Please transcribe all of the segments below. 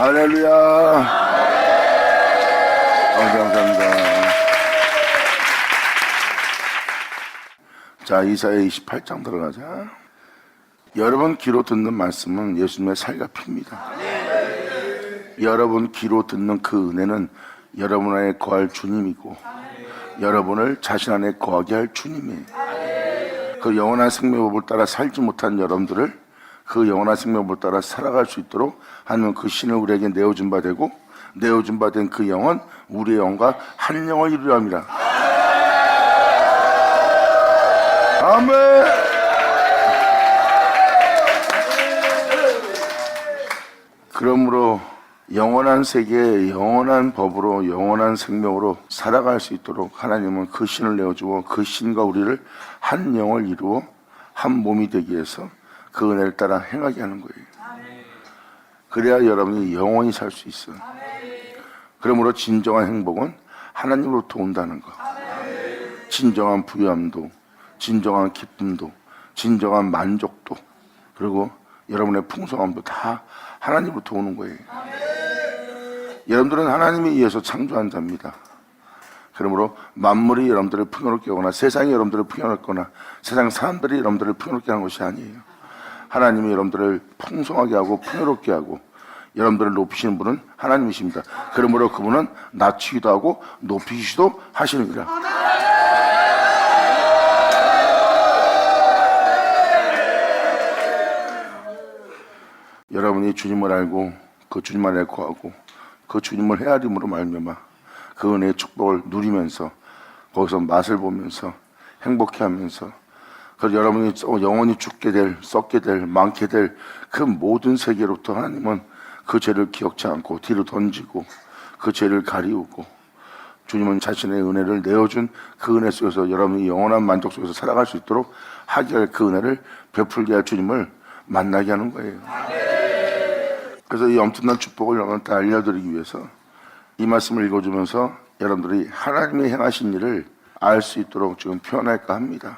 할렐루야. 감사합니다. 자, 이사야 28장 들어가자. 여러분 귀로 듣는 말씀은 예수님의 살과 피입니다. 여러분 귀로 듣는 그 은혜는 여러분 안에 거할 주님이고 여러분을 자신 안에 거하게 할 주님이에요. 그 영원한 생명법을 따라 살지 못한 여러분들을 그 영원한 생명법을 따라 살아갈 수 있도록 하나님은 그 신을 우리에게 내어준 바 되고 내어준 바 된 그 영은 우리의 영과 한 영을 이루려 합니다. 아멘. 그러므로 영원한 세계에 영원한 법으로 영원한 생명으로 살아갈 수 있도록 하나님은 그 신을 내어주고 그 신과 우리를 한 영을 이루어 한 몸이 되기 위해서 그 은혜를 따라 행하게 하는 거예요. 그래야 여러분이 영원히 살 수 있어요. 그러므로 진정한 행복은 하나님으로부터 온다는 거. 진정한 부유함도 진정한 기쁨도 진정한 만족도 그리고 여러분의 풍성함도 다 하나님으로부터 오는 거예요. 여러분들은 하나님에 의해서 창조한 자입니다. 그러므로 만물이 여러분들을 풍요롭게 하거나 세상이 여러분들을 풍요롭게 하거나 세상 사람들이 여러분들을 풍요롭게 하는 것이 아니에요. 하나님이 여러분들을 풍성하게 하고 풍요롭게 하고 여러분들을 높이시는 분은 하나님이십니다. 그러므로 그분은 낮추기도 하고 높이시기도 하시느니라. 여러분이 주님을 알고 그 주님 안에 거하고 그 주님을 헤아림으로 말미암아 그 은혜의 축복을 누리면서 거기서 맛을 보면서 행복해하면서 그래서 여러분이 영원히 죽게 될, 썩게 될, 많게 될 그 모든 세계로부터 하나님은 그 죄를 기억지 않고 뒤로 던지고 그 죄를 가리우고 주님은 자신의 은혜를 내어준 그 은혜 속에서 여러분이 영원한 만족 속에서 살아갈 수 있도록 하게 할 그 은혜를 베풀게 할 주님을 만나게 하는 거예요. 그래서 이 엄청난 축복을 여러분한테 알려드리기 위해서 이 말씀을 읽어주면서 여러분들이 하나님이 행하신 일을 알 수 있도록 지금 표현할까 합니다.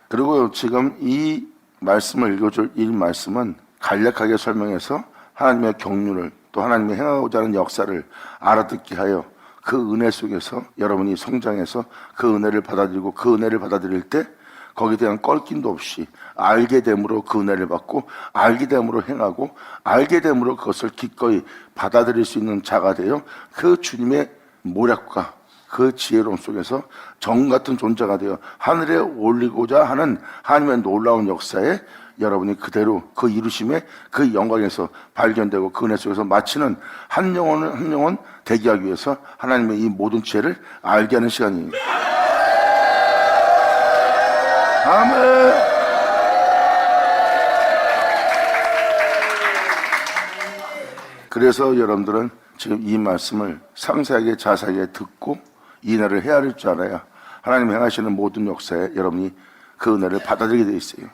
그리고 지금 이 말씀을 읽어줄 이 말씀은 간략하게 설명해서 하나님의 경륜을 또 하나님이 행하고자 하는 역사를 알아듣게 하여 그 은혜 속에서 여러분이 성장해서 그 은혜를 받아들이고 그 은혜를 받아들일 때 거기에 대한 껄낌도 없이 알게 됨으로 그 은혜를 받고 알게 됨으로 행하고 알게 됨으로 그것을 기꺼이 받아들일 수 있는 자가 되어 그 주님의 모략과 그 지혜로움 속에서 정 같은 존재가 되어 하늘에 올리고자 하는 하나님의 놀라운 역사에 여러분이 그대로 그 이루심의 그 영광에서 발견되고 그 은혜 속에서 마치는 한 영혼 대기하기 위해서 하나님의 이 모든 지혜를 알게 하는 시간입니다. 아멘. 그래서 여러분들은 지금 이 말씀을 상세하게 자세하게 듣고 이 은혜를 헤아릴 줄 알아야 하나님 행하시는 모든 역사에 여러분이 그 은혜를 받아들이게 돼 있어요.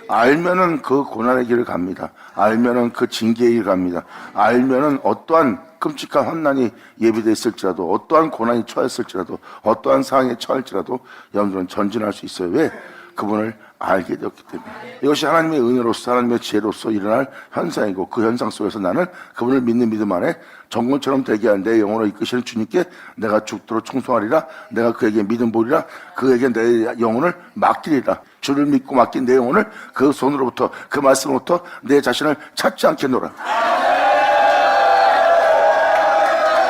알면은 그 고난의 길을 갑니다. 알면은 그 징계의 길을 갑니다. 알면은 어떠한 끔찍한 환난이 예비되어 있을지라도 어떠한 고난이 처했을지라도 어떠한 상황에 처할지라도 여러분들은 전진할 수 있어요. 왜? 그분을 알게 되었기 때문에. 이것이 하나님의 은혜로서 하나님의 지혜로서 일어날 현상이고 그 현상 속에서 나는 그분을 믿는 믿음 안에 정금처럼 되게 한 내 영혼을 이끄시는 주님께 내가 죽도록 충성하리라. 내가 그에게 믿음 보리라. 그에게 내 영혼을 맡기리라. 주를 믿고 맡긴 내 영혼을 그 손으로부터 그 말씀으로부터 내 자신을 찾지 않겠노라.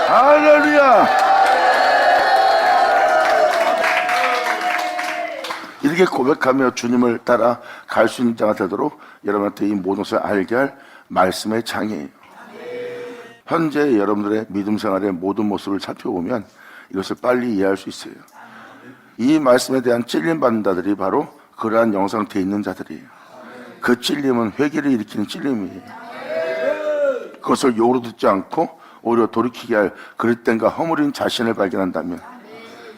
할렐루야. 이렇게 고백하며 주님을 따라 갈 수 있는 자가 되도록 여러분한테 이 모든 것을 알게 할 말씀의 장이에요. 현재 여러분들의 믿음 생활의 모든 모습을 살펴보면 이것을 빨리 이해할 수 있어요. 이 말씀에 대한 찔림받는 자들이 바로 그러한 영상태에 있는 자들이에요. 그 찔림은 회개를 일으키는 찔림이에요. 그것을 욕으로 듣지 않고 오히려 돌이키게 할 그릇된과 허물인 자신을 발견한다면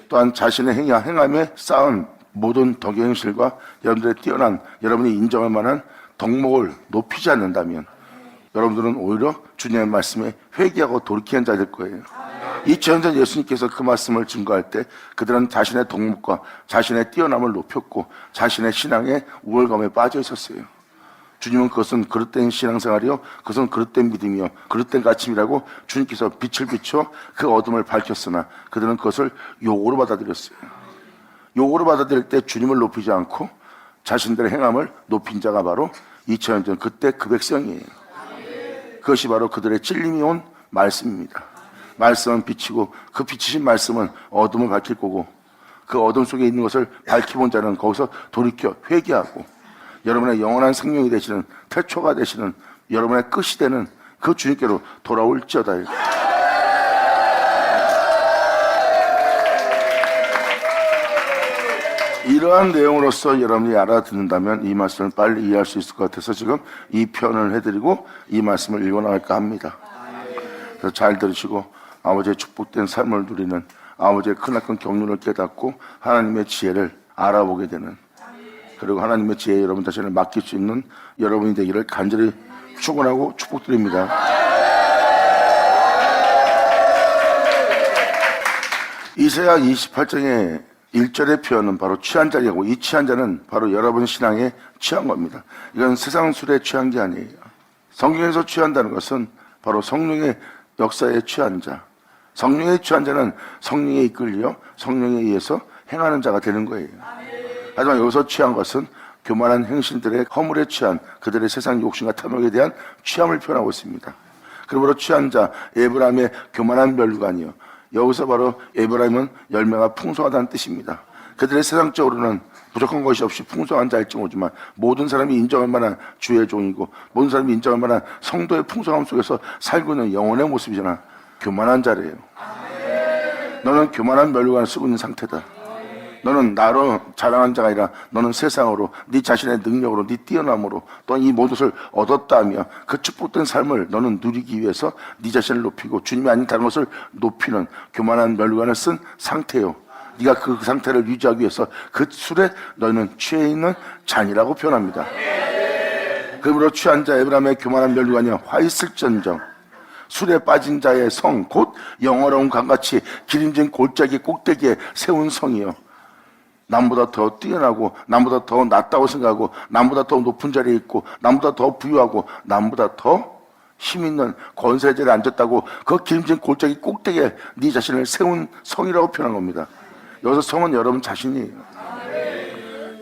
또한 자신의 행함에 쌓은 모든 덕행실과 여러분들의 뛰어난 여러분이 인정할 만한 덕목을 높이지 않는다면 여러분들은 오히려 주님의 말씀에 회개하고 돌이키는 자일 거예요. 2000년 전 예수님께서 그 말씀을 증거할 때 그들은 자신의 덕목과 자신의 뛰어남을 높였고 자신의 신앙의 우월감에 빠져 있었어요. 주님은 그것은 그릇된 신앙생활이요, 그것은 그릇된 믿음이요, 그릇된 가침이라고 주님께서 빛을 비춰 그 어둠을 밝혔으나 그들은 그것을 욕으로 받아들였어요. 욕으로 받아들일 때 주님을 높이지 않고 자신들의 행함을 높인 자가 바로 2000년 전 그때 그 백성이에요. 그것이 바로 그들의 찔림이 온 말씀입니다. 말씀은 빛이고 그 빛이신 말씀은 어둠을 밝힐 거고, 그 어둠 속에 있는 것을 밝혀본 자는 거기서 돌이켜 회개하고 여러분의 영원한 생명이 되시는, 태초가 되시는, 여러분의 끝이 되는 그 주님께로 돌아올지어다. 이러한 내용으로서 여러분이 알아듣는다면 이 말씀을 빨리 이해할 수 있을 것 같아서 지금 이 표현을 해드리고 이 말씀을 읽어나갈까 합니다. 그래서 잘 들으시고 아버지의 축복된 삶을 누리는, 아버지의 크나큰 경륜을 깨닫고 하나님의 지혜를 알아보게 되는, 그리고 하나님의 지혜에 여러분 자신을 맡길 수 있는 여러분이 되기를 간절히 축원하고 축복드립니다. 이사야 28장의 1절의 표현은 바로 취한 자이고, 이 취한 자는 바로 여러분 신앙에 취한 겁니다. 이건 세상 술에 취한 게 아니에요. 성경에서 취한다는 것은 바로 성령의 역사에 취한 자, 성령에 취한 자는 성령에 이끌려 성령에 의해서 행하는 자가 되는 거예요. 하지만 여기서 취한 것은 교만한 행실들의 허물에 취한 그들의 세상 욕심과 탐욕에 대한 취함을 표현하고 있습니다. 그러므로 취한 자, 에브라임의 교만한 멸류관이요, 여기서 바로 에브라임은 열매가 풍성하다는 뜻입니다. 그들의 세상적으로는 부족한 것이 없이 풍성한 자일지 모르지만 모든 사람이 인정할 만한 주의 종이고 모든 사람이 인정할 만한 성도의 풍성함 속에서 살고 있는 영혼의 모습이잖아. 교만한 자래요. 너는 교만한 멸류관을 쓰고 있는 상태다. 너는 나로 자랑한 자가 아니라 너는 세상으로, 네 자신의 능력으로, 네 뛰어남으로 또 이 모든 것을 얻었다며 그 축복된 삶을 너는 누리기 위해서 네 자신을 높이고 주님이 아닌 다른 것을 높이는 교만한 멸류관을 쓴 상태요. 네가 그 상태를 유지하기 위해서 그 술에 너는 취해 있는 잔이라고 표현합니다. 그러므로 취한 자 에브라임의 교만한 멸류관이 화 있을전정, 술에 빠진 자의 성, 곧 영어로운 강같이 기름진 골짜기 꼭대기에 세운 성이요, 남보다 더 뛰어나고 남보다 더 낫다고 생각하고 남보다 더 높은 자리에 있고 남보다 더 부유하고 남보다 더 힘있는 권세자리에 앉았다고 그 기름진 골짜기 꼭대기에 네 자신을 세운 성이라고 표현한 겁니다. 여기서 성은 여러분 자신이에요.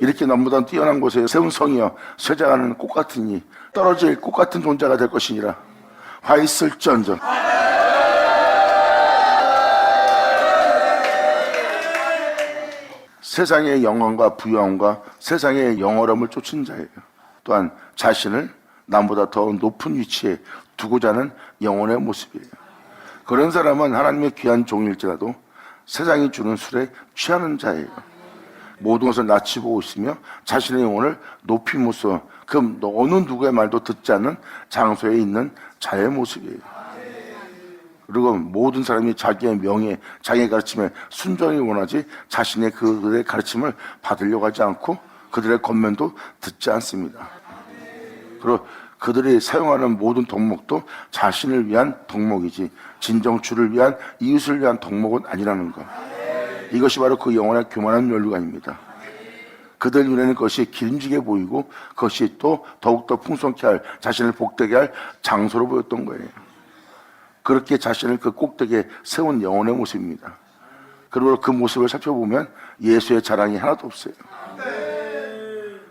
이렇게 남보다 뛰어난 곳에 세운 성이여 쇠자가는 꽃 같으니 떨어질 꽃 같은 존재가 될 것이니라. 화 있을전정. 세상의 영광과 부유함과 세상의 영어럼을 쫓은 자예요. 또한 자신을 남보다 더 높은 위치에 두고자 하는 영혼의 모습이에요. 그런 사람은 하나님의 귀한 종일지라도 세상이 주는 술에 취하는 자예요. 모든 것을 낯이 보고 있으며 자신의 영혼을 높임으로써 그 어느 누구의 말도 듣지 않는 장소에 있는 자의 모습이에요. 그리고 모든 사람이 자기의 명예, 자기의 가르침에 순종이 원하지 자신의 그들의 가르침을 받으려고 하지 않고 그들의 권면도 듣지 않습니다. 그리고 그들이 사용하는 모든 덕목도 자신을 위한 덕목이지 진정 주를 위한, 이웃을 위한 덕목은 아니라는 것. 이것이 바로 그 영혼의 교만한 멸류관입니다. 그들 눈에는 그것이 기름지게 보이고 그것이 또 더욱더 풍성케 할, 자신을 복되게 할 장소로 보였던 거예요. 그렇게 자신을 그 꼭대기에 세운 영혼의 모습입니다. 그리고 그 모습을 살펴보면 예수의 자랑이 하나도 없어요.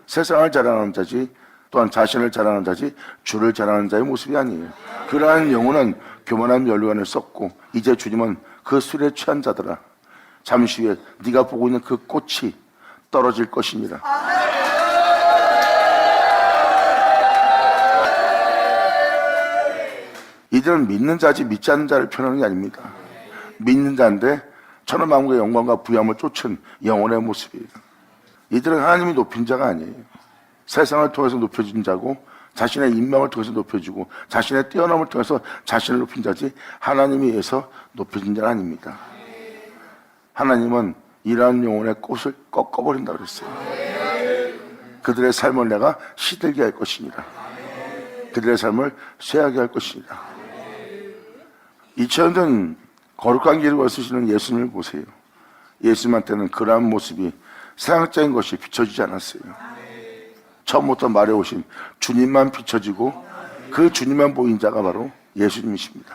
세상을 자랑하는 자지, 또한 자신을 자랑하는 자지 주를 자랑하는 자의 모습이 아니에요. 그러한 영혼은 교만한 멸류관을 썼고 이제 주님은 그 술에 취한 자들아, 잠시 후에 네가 보고 있는 그 꽃이 떨어질 것이니라. 이들은 믿는 자지 믿지 않는 자를 표현하는 게 아닙니다. 믿는 자인데 천한 만국의 영광과 부유함을 쫓은 영혼의 모습이에요. 이들은 하나님이 높인 자가 아니에요. 세상을 통해서 높여진 자고 자신의 인명을 통해서 높여주고 자신의 뛰어남을 통해서 자신을 높인 자지 하나님에 의해서 높여진 자는 아닙니다. 하나님은 이러한 영혼의 꽃을 꺾어버린다고 그랬어요. 그들의 삶을 내가 시들게 할 것이니라. 그들의 삶을 쇠하게 할 것이니라. 2000년 전 거룩한 길을 걸으시는 예수님을 보세요. 예수님한테는 그러한 모습이 세상적인 것이 비춰지지 않았어요. 처음부터 말해오신 주님만 비춰지고 그 주님만 보인 자가 바로 예수님이십니다.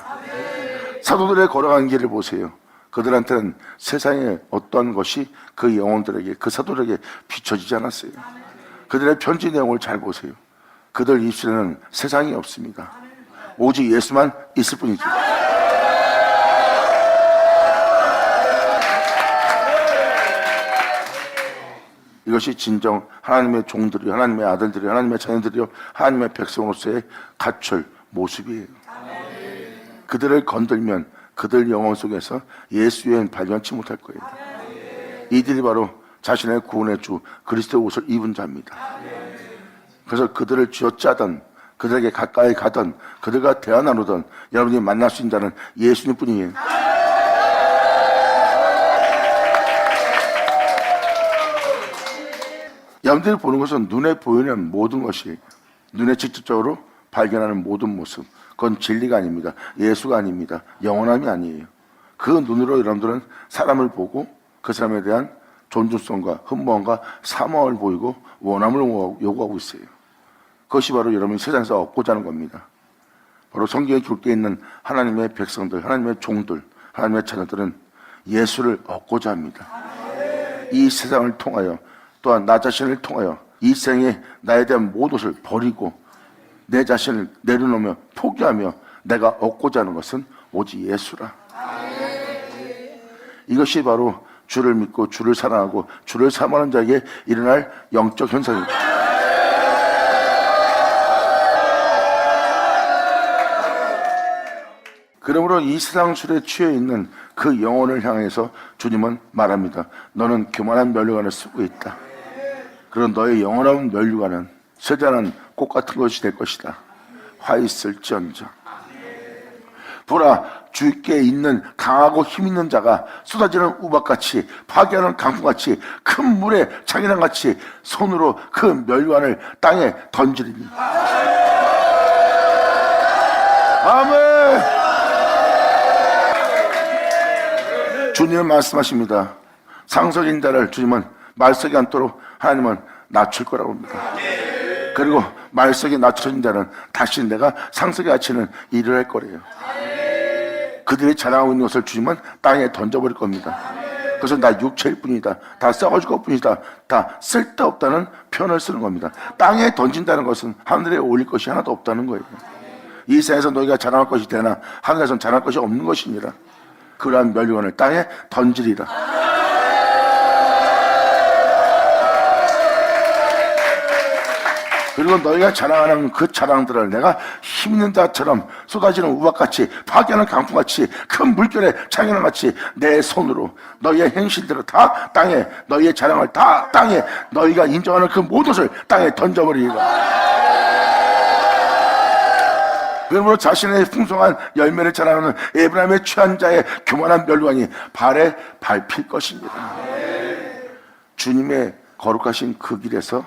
사도들의 걸어간 길을 보세요. 그들한테는 세상의 어떠한 것이 그 영혼들에게, 그 사도들에게 비춰지지 않았어요. 그들의 편지 내용을 잘 보세요. 그들 입술에는 세상이 없습니다. 오직 예수만 있을 뿐이죠. 이것이 진정 하나님의 종들이요, 하나님의 아들들이요, 하나님의 자녀들이요, 하나님의 백성으로서의 갖출 모습이에요. 그들을 건들면 그들 영혼 속에서 예수 외엔 발견치 못할 거예요. 이들이 바로 자신의 구원의 주 그리스도의 옷을 입은 자입니다. 그래서 그들을 쥐어짜던, 그들에게 가까이 가던, 그들과 대화 나누던 여러분이 만날 수 있는 자는 예수님 뿐이에요. 여러분들이 보는 것은 눈에 보이는 모든 것이, 눈에 직접적으로 발견하는 모든 모습, 그건 진리가 아닙니다. 예수가 아닙니다. 영원함이 아니에요. 그 눈으로 여러분들은 사람을 보고 그 사람에 대한 존중성과 흠모함과 사모함을 보이고 원함을 요구하고 있어요. 그것이 바로 여러분이 세상에서 얻고자 하는 겁니다. 바로 성경에 기록되어 있는 하나님의 백성들, 하나님의 종들, 하나님의 자녀들은 예수를 얻고자 합니다. 이 세상을 통하여, 또한 나 자신을 통하여 이 생에 나에 대한 모든 것을 버리고 내 자신을 내려놓으며 포기하며 내가 얻고자 하는 것은 오직 예수라. 이것이 바로 주를 믿고 주를 사랑하고 주를 사모하는 자에게 일어날 영적 현상입니다. 그러므로 이 세상 술에 취해 있는 그 영혼을 향해서 주님은 말합니다. 너는 교만한 면류관을 쓰고 있다. 그런 너의 영원한 면류관은 쇠잔한 꽃 같은 것이 될 것이다. 화 있을지언정. 보라, 주께 있는 강하고 힘 있는 자가 쏟아지는 우박같이, 파괴하는 강풍같이, 큰 물의 창이랑같이 손으로 그 면류관을 땅에 던지리니. 아멘. 주님은 말씀하십니다. 상석인 자를 주님은 말석에 앉도록 하나님은 낮출 거라고 합니다. 그리고 말석에 낮춰진 자는 다시 내가 상석에 앉히는 일을 할 거래요. 그들이 자랑하고 있는 것을 주님은 땅에 던져버릴 겁니다. 그래서 나 육체일 뿐이다, 다 썩어질 것 뿐이다, 다 쓸데없다는 표현을 쓰는 겁니다. 땅에 던진다는 것은 하늘에 올릴 것이 하나도 없다는 거예요. 이 세상에서 너희가 자랑할 것이 되나 하늘에서는 자랑할 것이 없는 것이니라. 그러한 면류관을 땅에 던지리라. 그리고 너희가 자랑하는 그 자랑들을 내가 힘있는 자처럼 쏟아지는 우박같이, 파괴하는 강풍같이, 큰 물결의 창이랑같이 내 손으로 너희의 행실들을 다 땅에, 너희의 자랑을 다 땅에, 너희가 인정하는 그 모든 것을 땅에 던져버리리라. 그러므로 자신의 풍성한 열매를 자랑하는 에브라임의 취한 자의 교만한 면류관이 발에 밟힐 것입니다. 주님의 거룩하신 그 길에서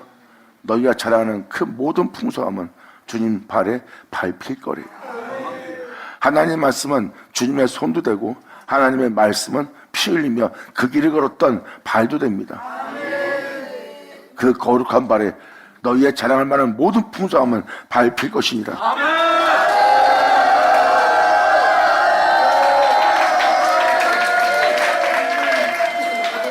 너희가 자랑하는 그 모든 풍성함은 주님 발에 밟힐 거래요. 하나님의 말씀은 주님의 손도 되고 하나님의 말씀은 피 흘리며 그 길을 걸었던 발도 됩니다. 그 거룩한 발에 너희의 자랑할 만한 모든 풍성함은 밟힐 것이니라.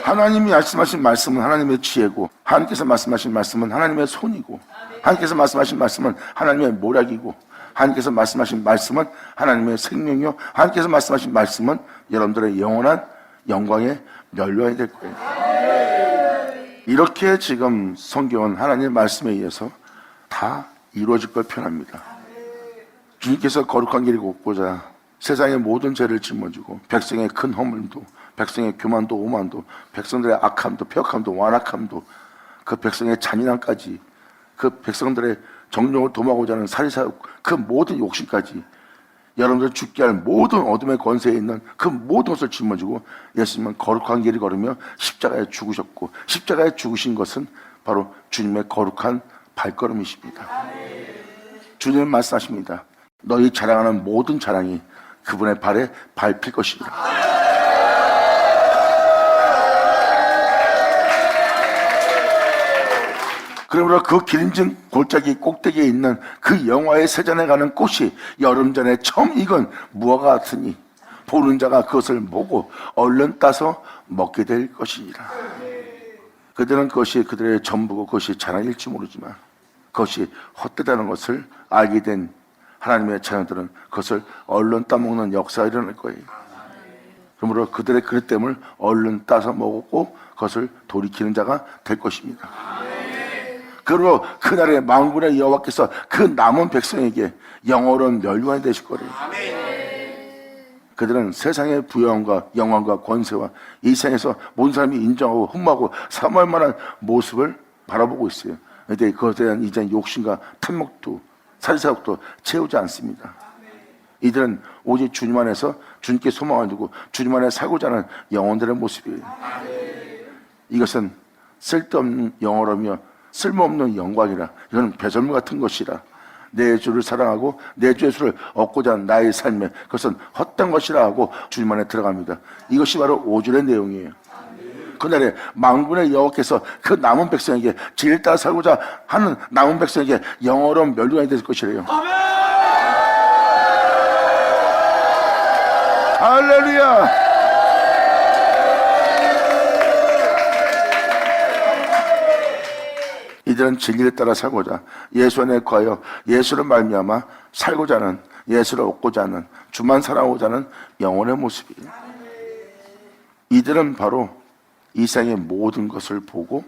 하나님이 말씀하신 말씀은 하나님의 지혜고, 하나님께서 말씀하신 말씀은 하나님의 손이고, 하나님께서 말씀하신 말씀은 하나님의 모략이고, 하나님께서 말씀하신 말씀은 하나님의 생명이요, 하나님께서 말씀하신 말씀은 여러분들의 영원한 영광의 면류관이 될 거예요. 이렇게 지금 성경은 하나님의 말씀에 의해서 다 이루어질 걸 표현합니다. 주님께서 거룩한 길을 걷고자 세상의 모든 죄를 짊어지고 백성의 큰 허물도, 백성의 교만도 오만도, 백성들의 악함도 폐역함도 완악함도, 그 백성의 잔인함까지, 그 백성들의 정욕을 도모하고자 하는 사리사욕, 그 모든 욕심까지, 여러분들 죽게 할 모든 어둠의 권세에 있는 그 모든 것을 짊어지고 예수님은 거룩한 길을 걸으며 십자가에 죽으셨고, 십자가에 죽으신 것은 바로 주님의 거룩한 발걸음이십니다. 주님은 말씀하십니다. 너희 자랑하는 모든 자랑이 그분의 발에 밟힐 것입니다. 그러므로 그 기름진 골짜기 꼭대기에 있는 그 영화의 세잔에 가는 꽃이 여름 전에 처음 익은 무화과 같으니 보는 자가 그것을 보고 얼른 따서 먹게 될 것이니라. 그들은 그것이 그들의 전부고 그것이 자랑일지 모르지만 그것이 헛되다는 것을 알게 된 하나님의 자녀들은 그것을 얼른 따먹는 역사가 일어날 거예요. 그러므로 그들의 그릇됨을 얼른 따서 먹고 그것을 돌이키는 자가 될 것입니다. 그리고 그날에 만군의 여호와께서 그 남은 백성에게 영원한 멸관이 되실 거예요. 그들은 세상의 부여함과 영광과 권세와 이 세상에서 모든 사람이 인정하고 흠모하고 사모할 만한 모습을 바라보고 있어요. 그런데 그것에 대한 이제 욕심과 탐욕도 사리사욕도 채우지 않습니다. 이들은 오직 주님 안에서 주님께 소망을 두고 주님 안에 살고자 하는 영혼들의 모습이에요. 이것은 쓸데없는 영어로며 쓸모없는 영광이라, 이건 배설물 같은 것이라, 내 주를 사랑하고 내 주의 수를 얻고자 하는 나의 삶에 그것은 헛된 것이라 하고 주님 안에 들어갑니다. 이것이 바로 5절의 내용이에요. 그날에 만군의 여호와께서 그 남은 백성에게 진리를 따라 살고자 하는 남은 백성에게 영원한 멸류관이 될 것이래요. 할렐루야. 이들은 진리를 따라 살고자 예수 안에 거하여 예수를 말미암아 살고자 하는, 예수를 얻고자 하는, 주만 사랑하고자 하는 영혼의 모습이에요. 이들은 바로 이 세상의 모든 것을 보고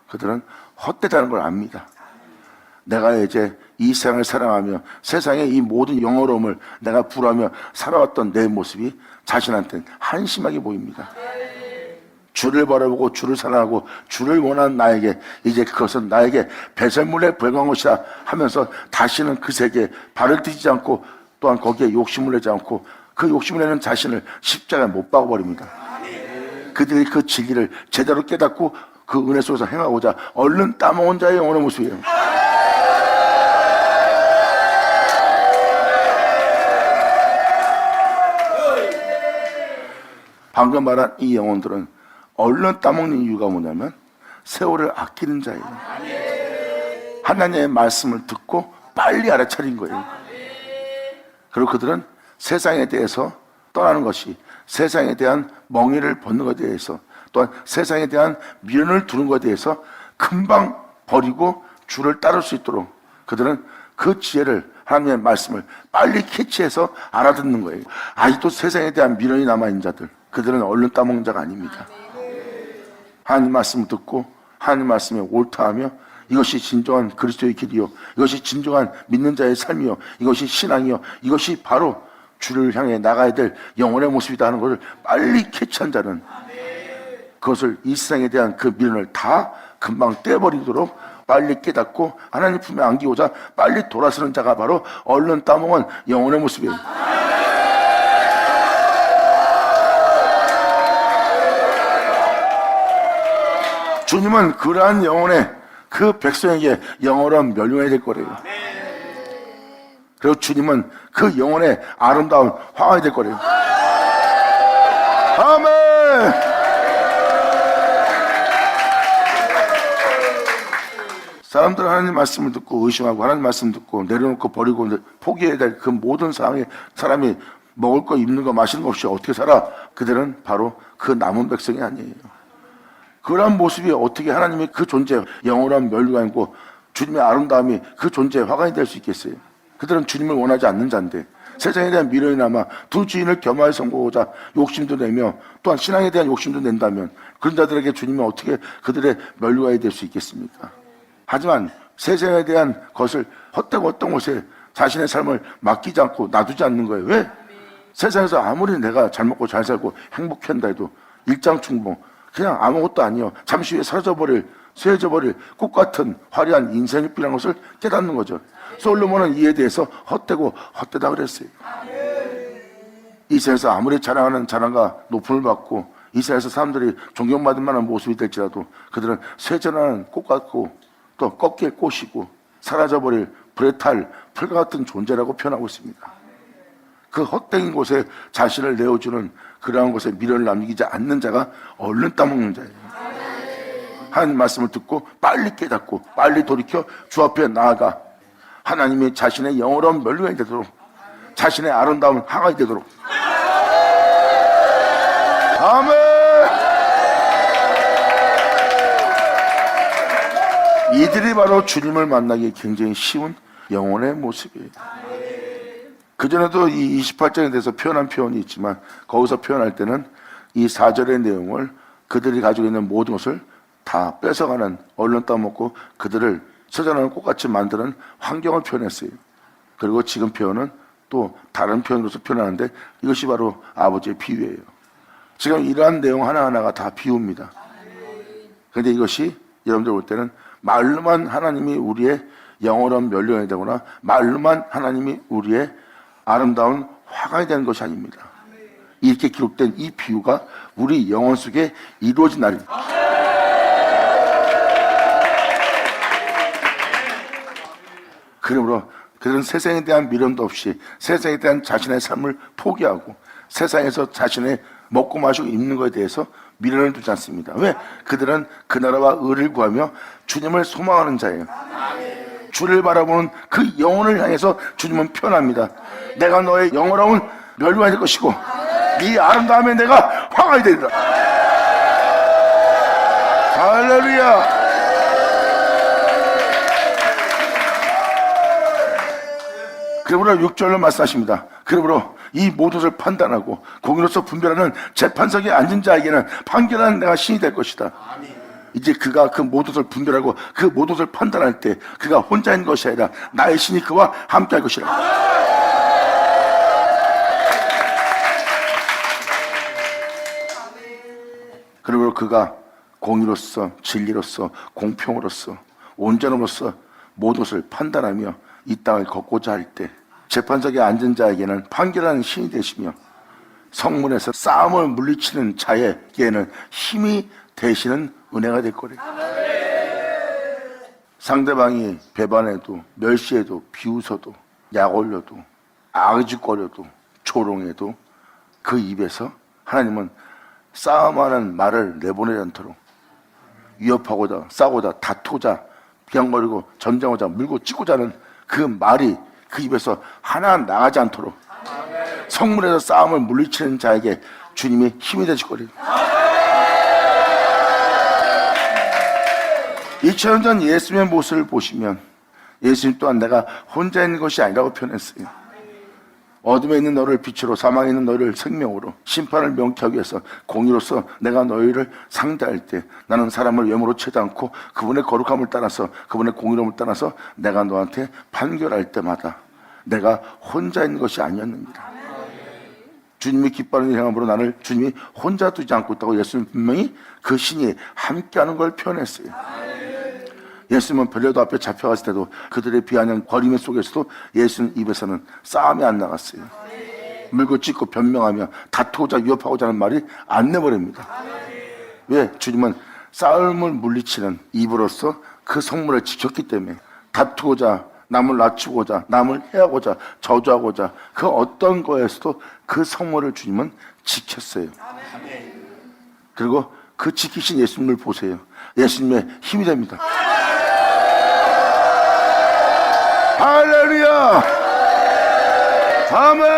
그들은 헛되다는 걸 압니다. 내가 이제 이 세상을 사랑하며 세상의 이 모든 영어로움을 내가 부러하며 살아왔던 내 모습이 자신한테는 한심하게 보입니다. 주를 바라보고 주를 사랑하고 주를 원하는 나에게 이제 그것은 나에게 배설물에 불과한 것이다 하면서 다시는 그 세계에 발을 디디지 않고 또한 거기에 욕심을 내지 않고 그 욕심을 내는 자신을 십자가에 못 박아버립니다. 그들이 그 진리를 제대로 깨닫고 그 은혜 속에서 행하고자 얼른 따먹은 자의 영혼의 모습이에요. 방금 말한 이 영혼들은 얼른 따먹는 이유가 뭐냐면 세월을 아끼는 자예요. 하나님의 말씀을 듣고 빨리 알아차린 거예요. 그리고 그들은 세상에 대해서 떠나는 것이, 세상에 대한 멍에를 벗는 것에 대해서, 또한 세상에 대한 미련을 두는 것에 대해서 금방 버리고 주를 따를 수 있도록 그들은 그 지혜를, 하나님의 말씀을 빨리 캐치해서 알아듣는 거예요. 아직도 세상에 대한 미련이 남아있는 자들, 그들은 얼른 따먹는 자가 아닙니다. 하나님 말씀을 듣고 하나님 말씀에 옳다하며 이것이 진정한 그리스도의 길이요, 이것이 진정한 믿는 자의 삶이요, 이것이 신앙이요, 이것이 바로 주를 향해 나가야 될 영혼의 모습이다 하는 것을 빨리 캐치한 자는 그것을, 이 세상에 대한 그 미련을 다 금방 떼버리도록 빨리 깨닫고 하나님 품에 안기고자 빨리 돌아서는 자가 바로 얼른 따먹은 영혼의 모습이에요. 주님은 그러한 영혼의 그 백성에게 영원한 멸류관이 될 거래요. 그리고 주님은 그 영혼의 아름다운 화관이 될 거래요. 아멘. 사람들은 하나님 말씀을 듣고 의심하고 하나님 말씀 듣고 내려놓고 버리고 포기해야 될 그 모든 상황에 사람이 먹을 거 입는 거 마시는 거 없이 어떻게 살아? 그들은 바로 그 남은 백성이 아니에요. 그러한 모습이 어떻게 하나님의 그 존재, 영원한 멸류관이고 주님의 아름다움이 그 존재의 화관이 될 수 있겠어요? 그들은 주님을 원하지 않는 자인데 세상에 대한 미련이 남아 두 주인을 겸하여 섬기고자 욕심도 내며 또한 신앙에 대한 욕심도 낸다면 그런 자들에게 주님이 어떻게 그들의 멸류관이 될 수 있겠습니까? 하지만 세상에 대한 것을 헛되고 어떤 곳에 자신의 삶을 맡기지 않고 놔두지 않는 거예요. 왜? 세상에서 아무리 내가 잘 먹고 잘 살고 행복한다 해도 일장충봉, 그냥 아무것도 아니요, 잠시 후에 사라져버릴, 쇠해져버릴 꽃같은 화려한 인생일 뿐이라는 것을 깨닫는 거죠. 솔로몬은 이에 대해서 헛되고 헛되다 그랬어요. 이 세상에서 아무리 자랑하는 자랑과 높음을 받고 이 세상에서 사람들이 존경받을 만한 모습이 될지라도 그들은 쇠전하는 꽃 같고 또 꺾일 꽃이고 사라져버릴 불에 탈 풀과 같은 존재라고 표현하고 있습니다. 그 헛된 곳에 자신을 내어주는 그러한 곳에 미련을 남기지 않는 자가 얼른 따먹는 자예요. 하나님 말씀을 듣고 빨리 깨닫고 빨리 돌이켜 주 앞에 나아가 하나님이 자신의 영원한 멸류관이 되도록, 자신의 아름다운 화가 되도록. 아멘. 이들이 바로 주님을 만나기 굉장히 쉬운 영혼의 모습이에요. 그전에도 이 28장에 대해서 표현한 표현이 있지만 거기서 표현할 때는 이 4절의 내용을 그들이 가지고 있는 모든 것을 다 뺏어가는, 얼른 따먹고 그들을 서장하는 꽃같이 만드는 환경을 표현했어요. 그리고 지금 표현은 또 다른 표현으로서 표현하는데 이것이 바로 아버지의 비유예요. 지금 이러한 내용 하나하나가 다 비유입니다. 그런데 이것이 여러분들 볼 때는 말로만 하나님이 우리의 영원한 멸류관이 되거나 말로만 하나님이 우리의 아름다운 화관이 되는 것이 아닙니다. 이렇게 기록된 이 비유가 우리 영혼 속에 이루어진 날입니다. 그러므로 그들은 세상에 대한 미련도 없이 세상에 대한 자신의 삶을 포기하고 세상에서 자신의 먹고 마시고 입는 것에 대해서 미련을 두지 않습니다. 왜? 그들은 그 나라와 의를 구하며 주님을 소망하는 자예요. 주를 바라보는 그 영혼을 향해서 주님은 표현합니다. 내가 너의 영원한 멸류관이 될 것이고 네 아름다움에 내가 화가 되리라. 할렐루야. 그러므로 6절로 말씀하십니다. 그러므로 이 모든 것을 판단하고 공의로서 분별하는 재판석에 앉은 자에게는 판결하는 내가 신이 될 것이다. 이제 그가 그 모든 것을 분별하고 그 모든 것을 판단할 때 그가 혼자 있는 것이 아니라 나의 신이 그와 함께 할 것이라. 그러므로 그가 공의로서 진리로서 공평으로서 온전함으로써 모든 것을 판단하며 이 땅을 걷고자 할 때 재판석에 앉은 자에게는 판결하는 신이 되시며 성문에서 싸움을 물리치는 자에게는 힘이 되시는 은혜가 될 거래요. 상대방이 배반해도 멸시해도 비웃어도 약올려도 아그짓거려도 조롱해도 그 입에서 하나님은 싸움하는 말을 내보내지 않도록 위협하고자 싸우고자 다투고자 비양거리고 전쟁하고자 물고 찌고자 하는 그 말이 그 입에서 하나 나가지 않도록 성문에서 싸움을 물리치는 자에게 주님이 힘이 되실 거래요. 2000년 전 예수님의 모습을 보시면 예수님 또한 내가 혼자 있는 것이 아니라고 표현했어요. 어둠에 있는 너를 빛으로 사망에 있는 너를 생명으로 심판을 명쾌하기 위해서 공의로서 내가 너희를 상대할 때 나는 사람을 외모로 채지 않고 그분의 거룩함을 따라서 그분의 공의로움을 따라서 내가 너한테 판결할 때마다 내가 혼자 있는 것이 아니었느니라. 주님이 기뻐하는 행함으로 나를 주님이 혼자 두지 않고 있다고 예수님 분명히 그 신이 함께하는 걸 표현했어요. 예수님은 별려도 앞에 잡혀갔을 때도 그들의 비아냥 거리낌 속에서도 예수님 입에서는 싸움이 안 나갔어요. 물고 찢고 변명하며 다투고자 위협하고자 하는 말이 안 내버립니다. 왜? 주님은 싸움을 물리치는 입으로서 그 성문을 지켰기 때문에 다투고자 남을 낮추고자 남을 해하고자 저주하고자 그 어떤 거에서도 그 성문을 주님은 지켰어요. 그리고 그 지키신 예수님을 보세요. 예수님의 힘이 됩니다. 할렐루야! 아멘!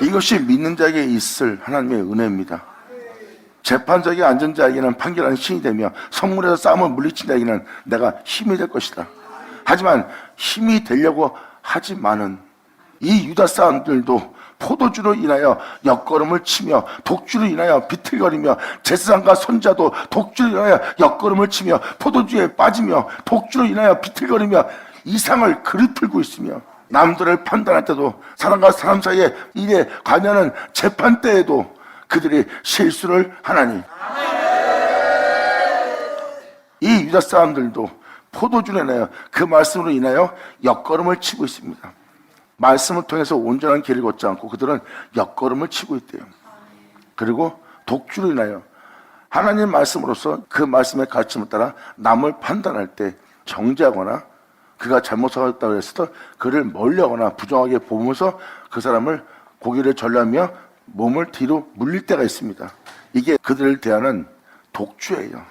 이것이 믿는 자에게 있을 하나님의 은혜입니다. 재판석에 앉은 자에게는 판결하는 신이 되며 성문에서 싸움을 물리친 자에게는 내가 힘이 될 것이다. 하지만 힘이 되려고 하지만은 이 유다 사람들도 포도주로 인하여 옆걸음을 치며 독주로 인하여 비틀거리며 제사장과 선자도 독주로 인하여 옆걸음을 치며 포도주에 빠지며 독주로 인하여 비틀거리며 이상을 그리 풀고 있으며 남들을 판단할 때도 사람과 사람 사이에 일에 관여하는 재판 때에도 그들이 실수를 하나니 이 유다 사람들도 포도주로 인하여 그 말씀으로 인하여 옆걸음을 치고 있습니다. 말씀을 통해서 온전한 길을 걷지 않고 그들은 옆걸음을 치고 있대요. 그리고 독주로 인하여 하나님 말씀으로서 그 말씀의 가르침을 따라 남을 판단할 때 정죄하거나 그가 잘못하였다고 해서 그를 멀리하거나 부정하게 보면서 그 사람을 고개를 절라며 몸을 뒤로 물릴 때가 있습니다. 이게 그들을 대하는 독주예요.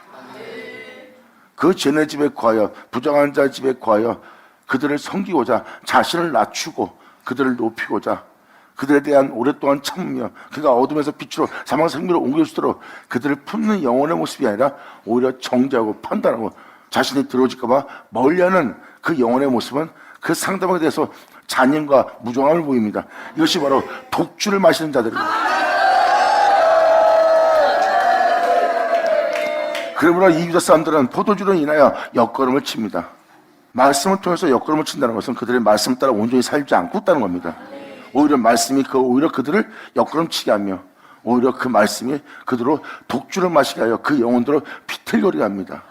그 쟤네 집에 구하여, 부정한 자 집에 구하여 그들을 섬기고자 자신을 낮추고 그들을 높이고자 그들에 대한 오랫동안 참으며 그가 어둠에서 빛으로 사망 생명으로 옮겨주도록 그들을 품는 영혼의 모습이 아니라 오히려 정죄하고 판단하고 자신이 들어오질까 봐 멀리하는 그 영혼의 모습은 그 상대방에 대해서 잔인과 무정함을 보입니다. 이것이 바로 독주를 마시는 자들입니다. 그러므로 이 유다 사람들은 포도주로 인하여 역걸음을 칩니다. 말씀을 통해서 역걸음을 친다는 것은 그들의 말씀을 따라 온전히 살지 않고 있다는 겁니다. 오히려 말씀이 오히려 그들을 역걸음치게 하며 오히려 그 말씀이 그들로 독주를 마시게 하여 그 영혼들을 비틀거리게 합니다.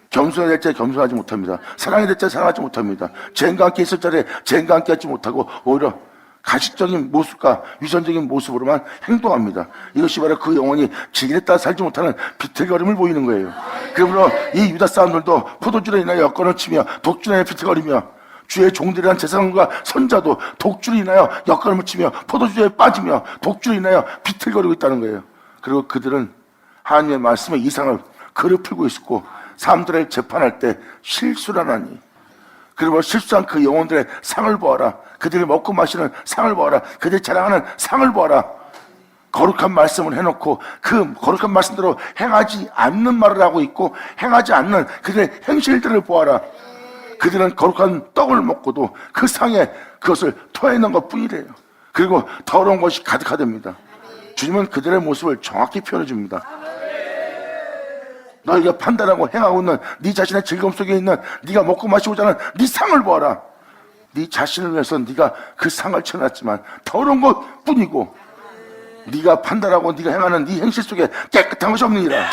겸손해야 될 때 겸손하지 못합니다. 사랑해야 될 때 사랑하지 못합니다. 죄인과 함께 있을 자리에 죄인과 함께 하지 못하고 오히려 가식적인 모습과 위선적인 모습으로만 행동합니다. 이것이 바로 그 영혼이 진리에 따라 살지 못하는 비틀거림을 보이는 거예요. 그러므로 이 유다 사람들도 포도주로 인하여 역걸음을 치며 독주로 인하여 비틀거리며 주의 종들이란 제사장과 선자도 독주로 인하여 역걸음을 치며 포도주에 빠지며 독주로 인하여 비틀거리고 있다는 거예요. 그리고 그들은 하나님의 말씀의 이상을 그릇 풀고 있었고 사람들을 재판할 때 실수를 하나니 그리고 실수한 그 영혼들의 상을 보아라. 그들이 먹고 마시는 상을 보아라. 그들이 자랑하는 상을 보아라. 거룩한 말씀을 해놓고 그 거룩한 말씀대로 행하지 않는 말을 하고 있고 행하지 않는 그들의 행실들을 보아라. 그들은 거룩한 떡을 먹고도 그 상에 그것을 토해낸 것 뿐이래요. 그리고 더러운 것이 가득하답니다. 주님은 그들의 모습을 정확히 표현해 줍니다. 너희가 판단하고 행하고 있는 네 자신의 즐거움 속에 있는 네가 먹고 마시고자 하는 네 상을 보아라. 네 자신을 위해서 네가 그 상을 쳐놨지만 더러운 것 뿐이고 네가 판단하고 네가 행하는 네 행실 속에 깨끗한 것이 없느니라.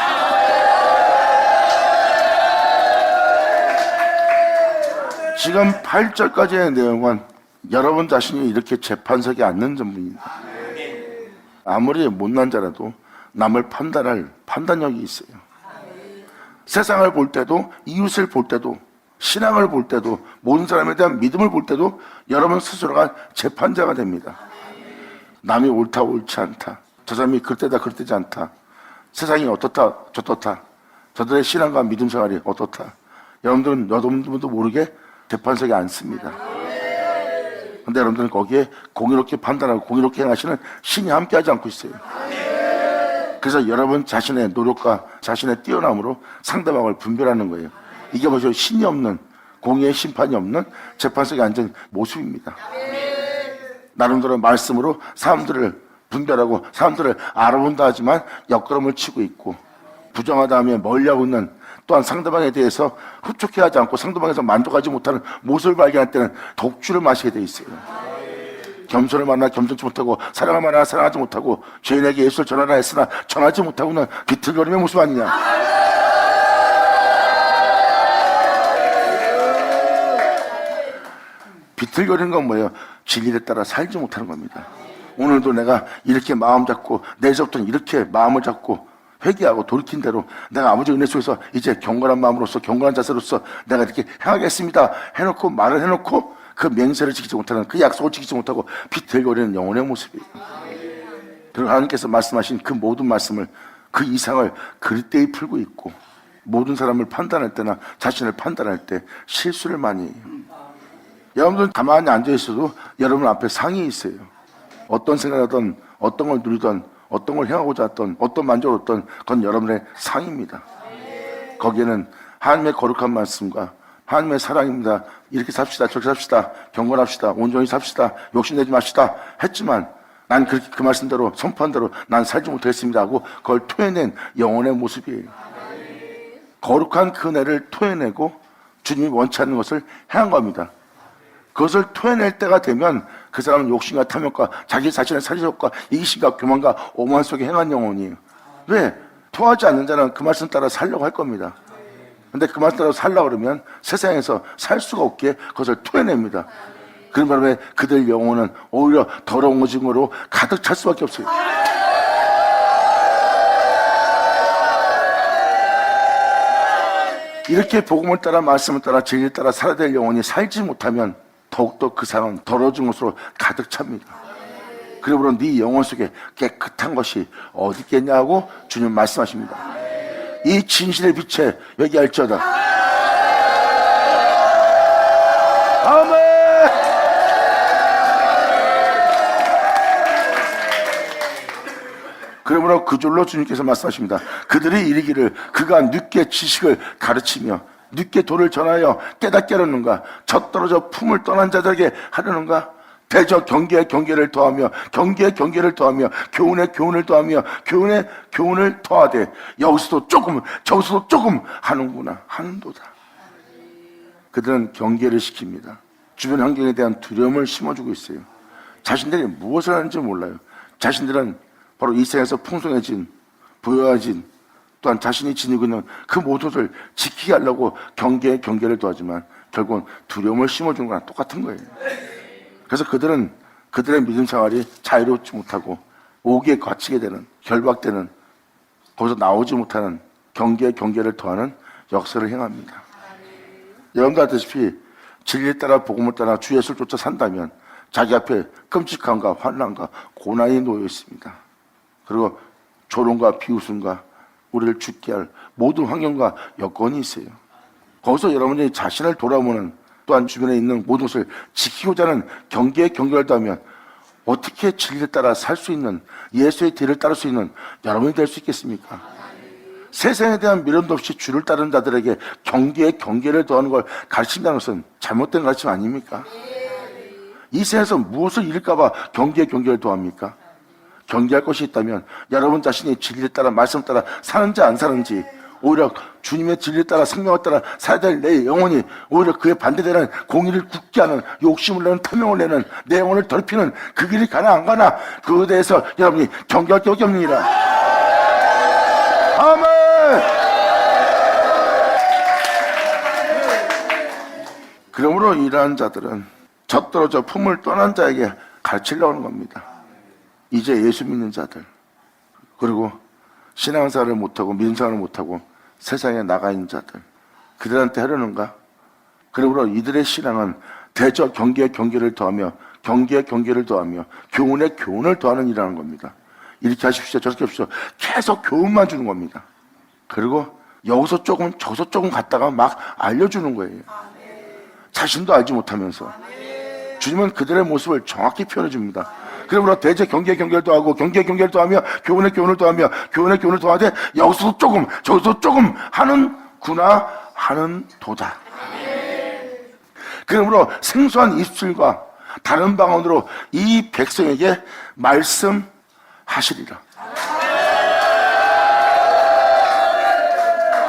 지금 8절까지의 내용은 여러분 자신이 이렇게 재판석에 앉는 전부입니다. 아무리 못난 자라도 남을 판단할 판단력이 있어요. 세상을 볼 때도 이웃을 볼 때도 신앙을 볼 때도 모든 사람에 대한 믿음을 볼 때도 여러분 스스로가 재판자가 됩니다. 남이 옳다 옳지 않다, 저 사람이 그때다 그때지 않다, 세상이 어떻다 저떻다, 저들의 신앙과 믿음 생활이 어떻다, 여러분들도 모르게 재판석에 앉습니다. 그런데 여러분들은 거기에 공의롭게 판단하고 공의롭게 행하시는 신이 함께하지 않고 있어요. 그래서 여러분 자신의 노력과 자신의 뛰어남으로 상대방을 분별하는 거예요. 이게 바로 신이 없는, 공의의 심판이 없는 재판석에 앉은 모습입니다. 나름대로 말씀으로 사람들을 분별하고 사람들을 알아본다 하지만 역걸음을 치고 있고 부정하다 하며 멀리하고 있는, 또한 상대방에 대해서 흡족해하지 않고 상대방에서 만족하지 못하는 모습을 발견할 때는 독주를 마시게 돼 있어요. 겸손을 만나 겸손치 못하고 사랑을 만나 사랑하지 못하고 죄인에게 예수를 전하라 했으나 전하지 못하고는 비틀거림의 모습 아니냐. 비틀거리는 건 뭐예요? 진리에 따라 살지 못하는 겁니다. 오늘도 내가 이렇게 마음 잡고 내일부터 이렇게 마음을 잡고 회개하고 돌이킨 대로 내가 아버지 은혜 속에서 이제 경건한 마음으로서 경건한 자세로서 내가 이렇게 행하겠습니다 해놓고 말을 해놓고 그 맹세를 지키지 못하는, 그 약속을 지키지 못하고 비틀거리는 영혼의 모습이에요. 그리고 하나님께서 말씀하신 그 모든 말씀을, 그 이상을 그릇되이 풀고 있고 모든 사람을 판단할 때나 자신을 판단할 때 실수를 많이 해요. 여러분들 가만히 앉아있어도 여러분 앞에 상이 있어요. 어떤 생각을 하든 어떤 걸 누리든 어떤 걸 행하고자 했던 어떤 만족을 얻던 그건 여러분의 상입니다. 거기에는 하나님의 거룩한 말씀과 하나님의 사랑입니다. 이렇게 삽시다 저렇게 삽시다 경건합시다 온전히 삽시다 욕심내지 맙시다 했지만 난 그 말씀대로 선포한 대로 난 살지 못했습니다 하고 그걸 토해낸 영혼의 모습이에요. 거룩한 그 은혜를 토해내고 주님이 원치 않는 것을 행한 겁니다. 그것을 토해낼 때가 되면 그 사람은 욕심과 탐욕과 자기 자신의 살리적과 이기심과 교만과 오만 속에 행한 영혼이에요. 왜? 토하지 않는 자는 그 말씀 따라 살려고 할 겁니다. 근데 그 말씀 따라 살려고 그러면 세상에서 살 수가 없게 그것을 토해냅니다. 그런 바람에 그들 영혼은 오히려 더러운 오줌으로 가득 찰 수밖에 없어요. 이렇게 복음을 따라 말씀을 따라 진리를 따라 살아야 될 영혼이 살지 못하면 더욱더 그 상은 더러워진 것으로 가득 찹니다. 그러므로 네 영혼 속에 깨끗한 것이 어디 있겠냐고 주님 말씀하십니다. 이 진실의 빛에 여기 알지어다. 아멘. 그러므로 그 줄로 주님께서 말씀하십니다. 그들이 이르기를 그가 늦게 지식을 가르치며 늦게 도를 전하여 깨닫게 하려는가, 젖떨어져 품을 떠난 자들에게 하려는가. 대저 경계에 경계를 더하며 경계에 경계를 더하며 교훈에 교훈을 더하며 교훈에 교훈을 더하되 여기서도 조금 저기서도 조금 하는구나 하는도다. 그들은 경계를 시킵니다. 주변 환경에 대한 두려움을 심어주고 있어요. 자신들이 무엇을 하는지 몰라요. 자신들은 바로 이 세상에서 풍성해진 부여해진 또한 자신이 지니고 있는 그 모두를 지키게 하려고 경계에 경계를 더하지만 결국은 두려움을 심어주는 거랑 똑같은 거예요. 그래서 그들은 그들의 믿음 생활이 자유롭지 못하고 오기에 갇히게 되는, 결박되는, 거기서 나오지 못하는 경계에 경계를 더하는 역사를 행합니다. 여러분도 알다시피 진리에 따라 복음을 따라 주 예수를 쫓아 산다면 자기 앞에 끔찍함과 환난과 고난이 놓여 있습니다. 그리고 조롱과 비웃음과 우리를 죽게 할 모든 환경과 여건이 있어요. 거기서 여러분이 자신을 돌아보는, 또한 주변에 있는 모든 것을 지키고자 하는 경계에 경계를 더하면 어떻게 진리에 따라 살 수 있는, 예수의 뒤를 따를 수 있는 여러분이 될 수 있겠습니까? 세상에 대한 미련도 없이 주를 따르는 자들에게 경계에 경계를 더하는 걸 가르친다는 것은 잘못된 가르침 아닙니까? 이 세상에서 무엇을 잃을까봐 경계에 경계를 더합니까? 경계할 것이 있다면 여러분 자신이 진리에 따라 말씀 따라 사는지 안 사는지, 오히려 주님의 진리에 따라 생명을 따라 살아야 될 내 영혼이 오히려 그에 반대되는 공의를 굳게 하는, 욕심을 내는, 탐욕을 내는, 내 영혼을 더럽히는 그 길이 가나 안 가나, 그에 대해서 여러분이 경계할 게 없느니라. 아멘. 그러므로 이러한 자들은 젖떨어져 품을 떠난 자에게 가르치려고 하는 겁니다. 이제 예수 믿는 자들, 그리고 신앙생활을 못하고 믿음생활을 못하고 세상에 나가 있는 자들, 그들한테 하려는가? 그러므로 이들의 신앙은 대저 경계에 경계를 더하며 경계에 경계를 더하며 교훈에 교훈을 더하는 일이라는 겁니다. 이렇게 하십시오, 저렇게 하십시오. 계속 교훈만 주는 겁니다. 그리고 여기서 조금 저기서 조금 갔다가 막 알려주는 거예요. 자신도 알지 못하면서. 주님은 그들의 모습을 정확히 표현해 줍니다. 그러므로 대제 경계에 경계를 더하고 경계에 경계를 더하며 교훈에 교훈을 더하며 교훈에 교훈을 더하되 여기서 조금 저기서 조금 하는구나 하는 도다. 그러므로 생소한 입술과 다른 방언으로 이 백성에게 말씀하시리라.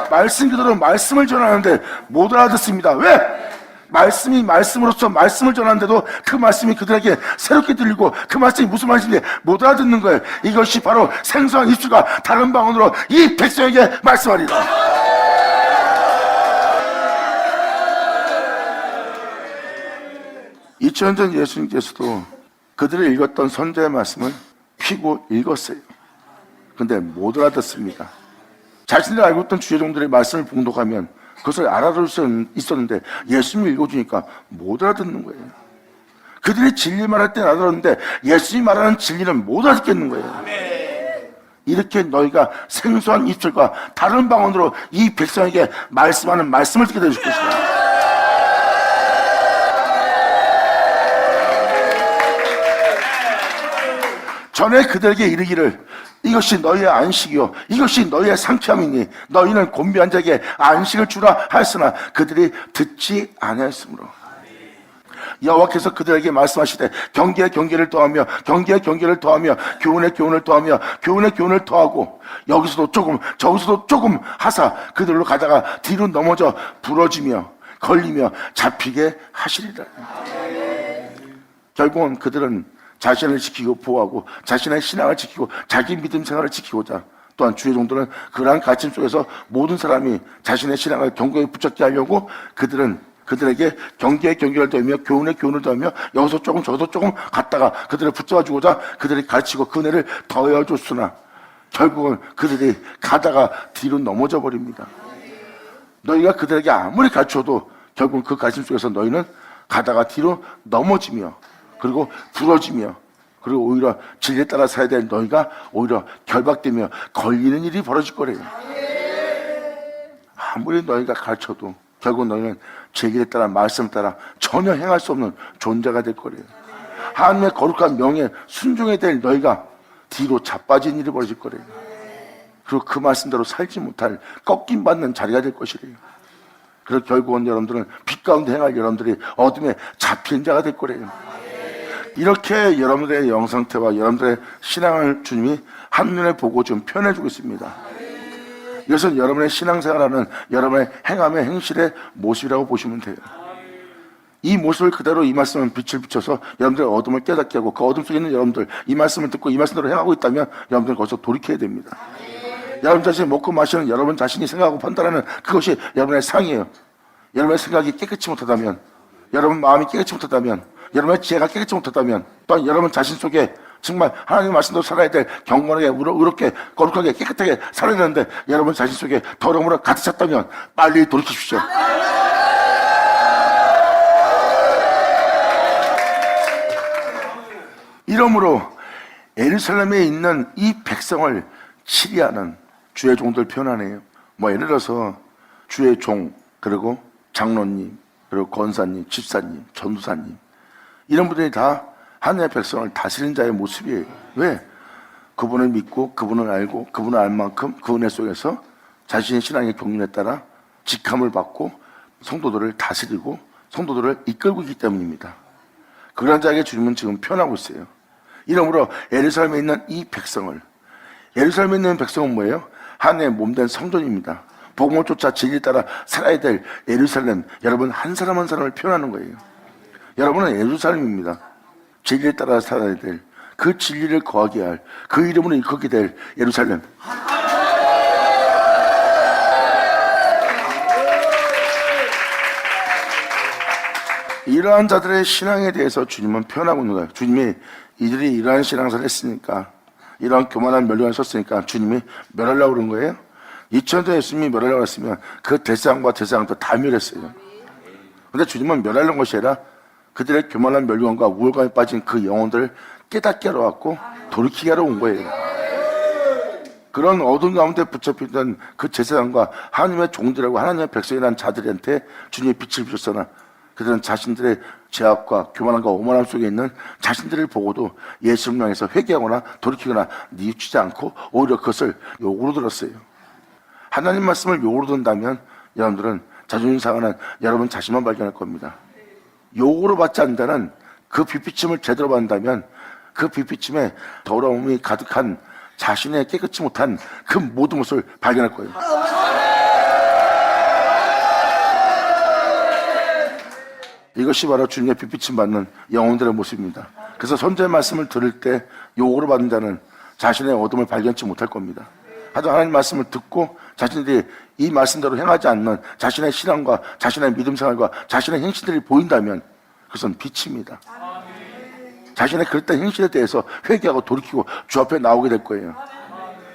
말씀 그대로 말씀을 전하는데 못 알아듣습니다. 왜? 말씀이 말씀으로서 말씀을 전하는데도 그 말씀이 그들에게 새롭게 들리고 그 말씀이 무슨 말인지 못 알아듣는 거예요. 이것이 바로 생소한 입술과 다른 방언으로 이 백성에게 말씀하리라. 2000년 전 예수님께서도 그들이 읽었던 선지자의 말씀을 피고 읽었어요. 근데 못 알아듣습니다. 자신들이 알고 있던 주제종들의 말씀을 봉독하면 그것을 알아들 수 있었는데 예수님이 읽어주니까 못 알아듣는 거예요. 그들이 진리 말할 때는 알아들었는데 예수님이 말하는 진리는 못 알아듣겠는 거예요. 이렇게 너희가 생소한 입술과 다른 방언으로 이 백성에게 말씀하는 말씀을 듣게 되실 것이다. 전에 그들에게 이르기를 이것이 너희의 안식이요 이것이 너희의 상쾌함이니 너희는 곤비한 자에게 안식을 주라 하였으나 그들이 듣지 아니하였으므로 여호와께서 그들에게 말씀하시되 경계에 경계를 더하며 경계에 경계를 더하며 교훈에 교훈을 더하며 교훈에 교훈을 더하고 여기서도 조금 저기서도 조금 하사 그들로 가다가 뒤로 넘어져 부러지며 걸리며 잡히게 하시리라. 결국은 그들은 자신을 지키고 보호하고 자신의 신앙을 지키고 자기 믿음 생활을 지키고자 또한 주의 종들은 그러한 가르침 속에서 모든 사람이 자신의 신앙을 경고에 붙잡게 하려고 그들에게 경계에 경계를 더하며 교훈에 교훈을 더하며 여기서 조금 저기서 조금 갔다가 그들을 붙잡아주고자 그들이 가르치고 그 은혜를 더해줬으나 결국은 그들이 가다가 뒤로 넘어져 버립니다. 너희가 그들에게 아무리 가르쳐도 결국 그 가르침 속에서 너희는 가다가 뒤로 넘어지며 그리고 부러지며 그리고 오히려 진리에 따라 살아야 될 너희가 오히려 결박되며 걸리는 일이 벌어질 거래요. 아무리 너희가 가르쳐도 결국 너희는 진리에 따라 말씀에 따라 전혀 행할 수 없는 존재가 될 거래요. 하나님의 거룩한 명예에 순종해야 될 너희가 뒤로 자빠진 일이 벌어질 거래요. 그리고 그 말씀대로 살지 못할 꺾임 받는 자리가 될 것이래요. 그리고 결국은 여러분들은 빛 가운데 행할 여러분들이 어둠에 잡힌 자가 될 거래요. 이렇게 여러분들의 영상태와 여러분들의 신앙을 주님이 한눈에 보고 좀 표현해주고 있습니다. 이것은 여러분의 신앙생활하는 여러분의 행함의 행실의 모습이라고 보시면 돼요. 이 모습을 그대로 이 말씀은 빛을 비춰서 여러분들의 어둠을 깨닫게 하고 그 어둠 속에 있는 여러분들 이 말씀을 듣고 이 말씀대로 행하고 있다면 여러분들은 거기서 돌이켜야 됩니다. 여러분 자신이 먹고 마시는 여러분 자신이 생각하고 판단하는 그것이 여러분의 상이에요. 여러분의 생각이 깨끗이 못하다면, 여러분 마음이 깨끗이 못하다면, 여러분의 지혜가 깨끗이 못하다면, 또한 여러분 자신 속에 정말 하나님의 말씀대로 살아야 될 경건하게 의롭게 거룩하게 깨끗하게 살아야 되는데 여러분 자신 속에 더러움으로 가득 찼다면 빨리 돌이키십시오. 이러므로 예루살렘에 있는 이 백성을 치리하는 주의 종들 표현하네요. 예를 들어서 주의 종, 그리고 장로님, 그리고 권사님, 집사님, 전도사님 이런 분들이 다 하나님의 백성을 다스리는 자의 모습이에요. 왜? 그분을 믿고 그분을 알고 그분을 알 만큼 그 은혜 속에서 자신의 신앙의 경륜에 따라 직함을 받고 성도들을 다스리고 성도들을 이끌고 있기 때문입니다. 그런 자에게 주님은 지금 표현하고 있어요. 이러므로 예루살렘에 있는 이 백성을, 예루살렘에 있는 백성은 뭐예요? 하나님의 몸된 성전입니다. 복음을 쫓아 진리 따라 살아야 될 예루살렘, 여러분 한 사람 한 사람을 표현하는 거예요. 여러분은 예루살렘입니다. 진리에 따라 살아야 될, 그 진리를 거하게 할, 그 이름으로 일컫게 될 예루살렘. 이러한 자들의 신앙에 대해서 주님은 표현하고 있는 거예요. 주님이 이들이 이러한 신앙생활을 했으니까, 이러한 교만한 멸류관을 썼으니까 주님이 멸하려고 그런 거예요. 2000년 전에 예수님이 멸하려고 했으면 그 대상과 대상도 다 멸했어요. 근데 주님은 멸하려는 것이 아니라 그들의 교만한 멸류관과 우월감에 빠진 그 영혼들을 깨닫게 하러 왔고 돌이키게 하러 온 거예요. 그런 어둠 가운데 붙잡히던 그 제사장과 하나님의 종들하고 하나님의 백성이라는 자들한테 주님의 빛을 비쳤으나 그들은 자신들의 죄악과 교만함과 오만함 속에 있는 자신들을 보고도 예수님을 향해서 회개하거나 돌이키거나 뉘우치지 않고 오히려 그것을 욕으로 들었어요. 하나님 말씀을 욕으로 든다면 여러분들은 자존심 상하는 여러분 자신만 발견할 겁니다. 욕으로 받지 않는다는 그 빛비침을 제대로 받는다면 그 빛비침에 더러움이 가득한 자신의 깨끗이 못한 그 모든 모습을 발견할 거예요. 이것이 바로 주님의 빛비침 받는 영혼들의 모습입니다. 그래서 선지자의 말씀을 들을 때 욕으로 받는 자는 자신의 어둠을 발견치 못할 겁니다. 하지만 하나님 말씀을 듣고 자신들이 이 말씀대로 행하지 않는 자신의 신앙과 자신의 믿음 생활과 자신의 행실들이 보인다면 그것은 빛입니다. 자신의 그릇된 행실에 대해서 회개하고 돌이키고 주 앞에 나오게 될 거예요.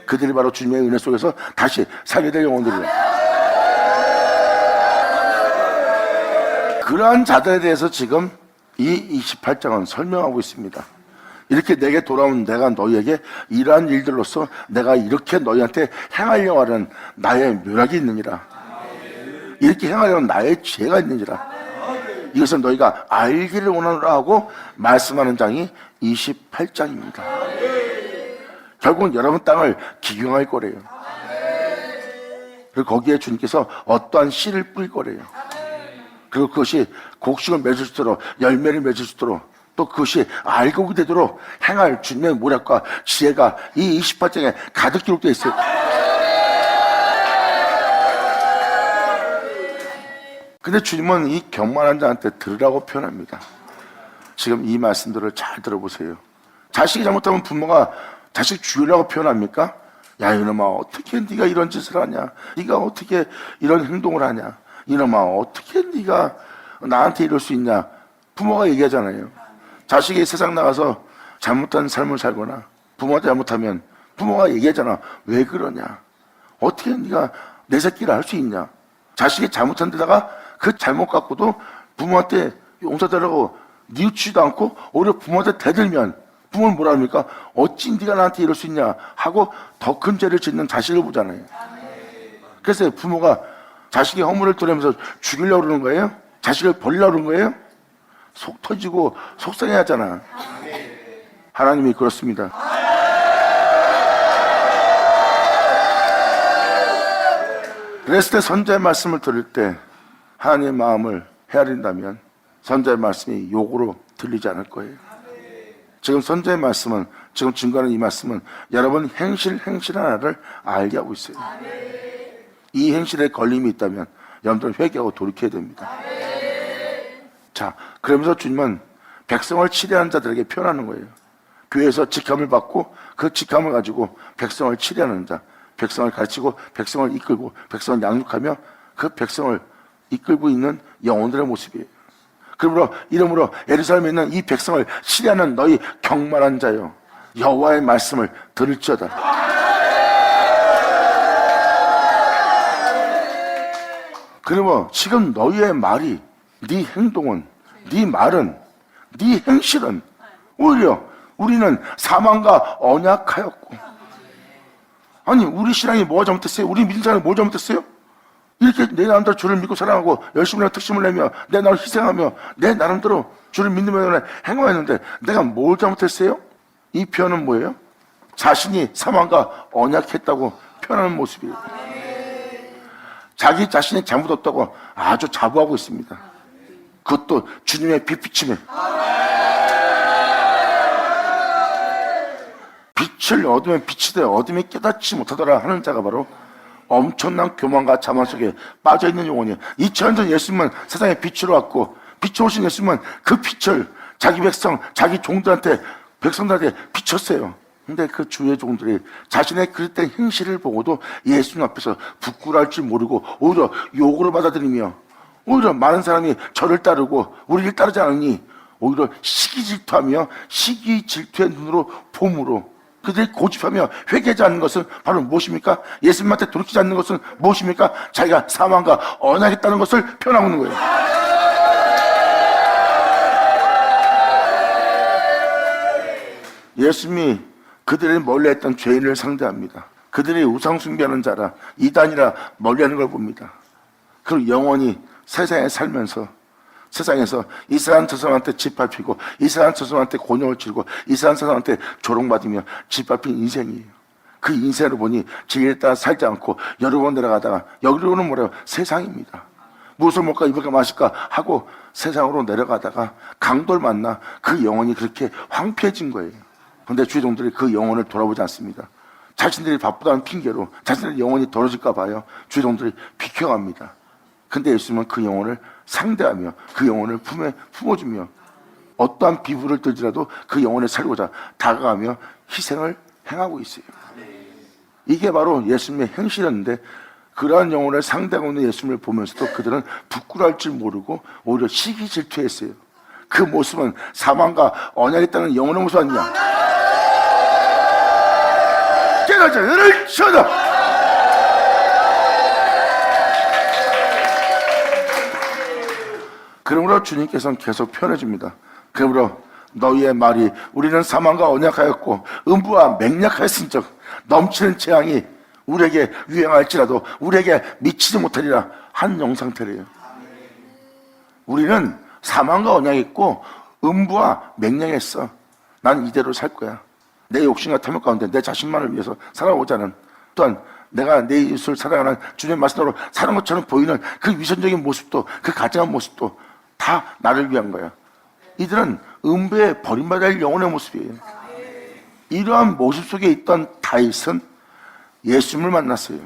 그들이 바로 주님의 은혜 속에서 다시 살게 될 영혼들이에요. 그러한 자들에 대해서 지금 이 28장은 설명하고 있습니다. 이렇게 내게 돌아온 내가 너희에게 이러한 일들로서 내가 이렇게 너희한테 행하려고 하는 나의 묘락이 있느니라. 이렇게 행하려는 나의 죄가 있느니라. 이것은 너희가 알기를 원하노라 하고 말씀하는 장이 28장입니다. 결국은 여러분 땅을 기경할 거래요. 그리고 거기에 주님께서 어떠한 씨를 뿌릴 거래요. 그리고 그것이 곡식을 맺을 수 있도록 열매를 맺을 수 있도록 또 그것이 알고 되도록 행할 주님의 모략과 지혜가 이 28장에 가득 기록되어 있어요. 근데 주님은 이 경만한 자한테 들으라고 표현합니다. 지금 이 말씀들을 잘 들어보세요. 자식이 잘못하면 부모가 자식 죽이려고 표현합니까? 야 이놈아 어떻게 네가 이런 짓을 하냐, 네가 어떻게 이런 행동을 하냐, 이놈아 어떻게 네가 나한테 이럴 수 있냐, 부모가 얘기하잖아요. 자식이 세상 나가서 잘못한 삶을 살거나 부모한테 잘못하면 부모가 얘기하잖아. 왜 그러냐, 어떻게 네가 내 새끼를 할 수 있냐. 자식이 잘못한 데다가 그 잘못 갖고도 부모한테 용서달라고 뉘우치지도 않고 오히려 부모한테 대들면 부모는 뭐라 합니까? 어찌 네가 나한테 이럴 수 있냐 하고 더 큰 죄를 짓는 자식을 보잖아요. 그래서 부모가 자식의 허물을 드러내면서 죽이려고 그러는 거예요? 자식을 버리려고 그러는 거예요? 속 터지고 속상해 하잖아. 하나님이 그렇습니다. 그랬을 때 선자의 말씀을 들을 때 하나님의 마음을 헤아린다면 선자의 말씀이 욕으로 들리지 않을 거예요. 지금 선자의 말씀은, 지금 증거하는 이 말씀은 여러분 행실 하나를 알게 하고 있어요. 이 행실에 걸림이 있다면 여러분들은 회개하고 돌이켜야 됩니다. 자, 그러면서 주님은 백성을 치려하는 자들에게 표현하는 거예요. 교회에서 직함을 받고 그 직함을 가지고 백성을 치려하는 자, 백성을 가르치고 백성을 이끌고 백성을 양육하며 그 백성을 이끌고 있는 영혼들의 모습이에요. 그러므로 이름으로 예루살렘에 있는 이 백성을 치려하는 너희 경만한 자여, 여호와의 말씀을 들을지어다. 그러므로 지금 너희의 말이, 네 행동은, 네 말은, 네 행실은 오히려 우리는 사망과 언약하였고, 아니 우리 신앙이 뭐가 잘못됐어요? 우리 믿는 사람이 뭐 잘못됐어요? 이렇게 내 나름대로 주를 믿고 사랑하고 열심히 특심을 내며 내 나를 희생하며 내 나름대로 주를 믿는 행동했는데 내가 뭘 잘못했어요? 이 표현은 뭐예요? 자신이 사망과 언약했다고 표현하는 모습이에요. 자기 자신이 잘못 없다고 아주 자부하고 있습니다. 그것도 주님의 빛비침에. 빛을 얻으면 빛이 돼 어둠이 깨닫지 못하더라 하는 자가 바로 엄청난 교만과 자만 속에 빠져있는 영혼이에요. 2000년 전 예수님은 세상에 빛으로 왔고 빛으로 오신 예수님은 그 빛을 자기 백성, 자기 종들한테, 백성들한테 비쳤어요. 근데 그 주의 종들이 자신의 그릇된 행실을 보고도 예수님 앞에서 부끄러울 줄 모르고 오히려 욕으로 받아들이며 오히려 많은 사람이 저를 따르고 우리를 따르지 않으니 오히려 시기 질투하며 시기 질투의 눈으로 봄으로 그들이 고집하며 회개하지 않는 것은 바로 무엇입니까? 예수님한테 돌이키지 않는 것은 무엇입니까? 자기가 사망과 언약했다는 것을 표현하고 있는 거예요. 예수님이 그들이 멀리했던 죄인을 상대합니다. 그들이 우상숭배하는 자라 이단이라 멀리하는 걸 봅니다. 그리고 영원히 세상에 살면서 세상에서 이 사람 저 사람한테 짓밟히고 이 사람 저 사람한테 곤욕을 치르고 이 사람 저 사람한테 조롱받으며 짓밟힌 인생이에요. 그 인생을 보니 진리에 따라 살지 않고 여러 번 내려가다가 여기로는 뭐래요? 세상입니다. 무엇을 먹을까 입을까 마실까 하고 세상으로 내려가다가 강도를 만나 그 영혼이 그렇게 황폐해진 거예요. 그런데 주의종들이 그 영혼을 돌아보지 않습니다. 자신들이 바쁘다는 핑계로 자신들의 영혼이 더러질까 봐요. 주의종들이 비켜갑니다. 근데 예수님은 그 영혼을 상대하며 그 영혼을 품에 품어주며 어떠한 비부를 들지라도 그 영혼을 살고자 다가가며 희생을 행하고 있어요. 이게 바로 예수님의 행실이었는데 그러한 영혼을 상대하고 있는 예수님을 보면서도 그들은 부끄러울 줄 모르고 오히려 시기 질투했어요. 그 모습은 사망과 언약이 있다는 영혼의 모습 아니냐. 깨닫자 너를 쳐다. 그러므로 주님께서는 계속 표현해 줍니다. 그러므로 너희의 말이 우리는 사망과 언약하였고 음부와 맹약하였은즉 넘치는 재앙이 우리에게 유행할지라도 우리에게 미치지 못하리라 한 영상태래요. 우리는 사망과 언약했고 음부와 맹약했어. 난 이대로 살 거야. 내 욕심과 탐욕 가운데 내 자신만을 위해서 살아오자는, 또한 내가 내 예수를 사랑하는 주님의 말씀으로 사는 것처럼 보이는 그 위선적인 모습도 그 가증한 모습도 다 나를 위한 거야. 이들은 음부에 버림받아야 할 영혼의 모습이에요. 이러한 모습 속에 있던 다윗은 예수님을 만났어요.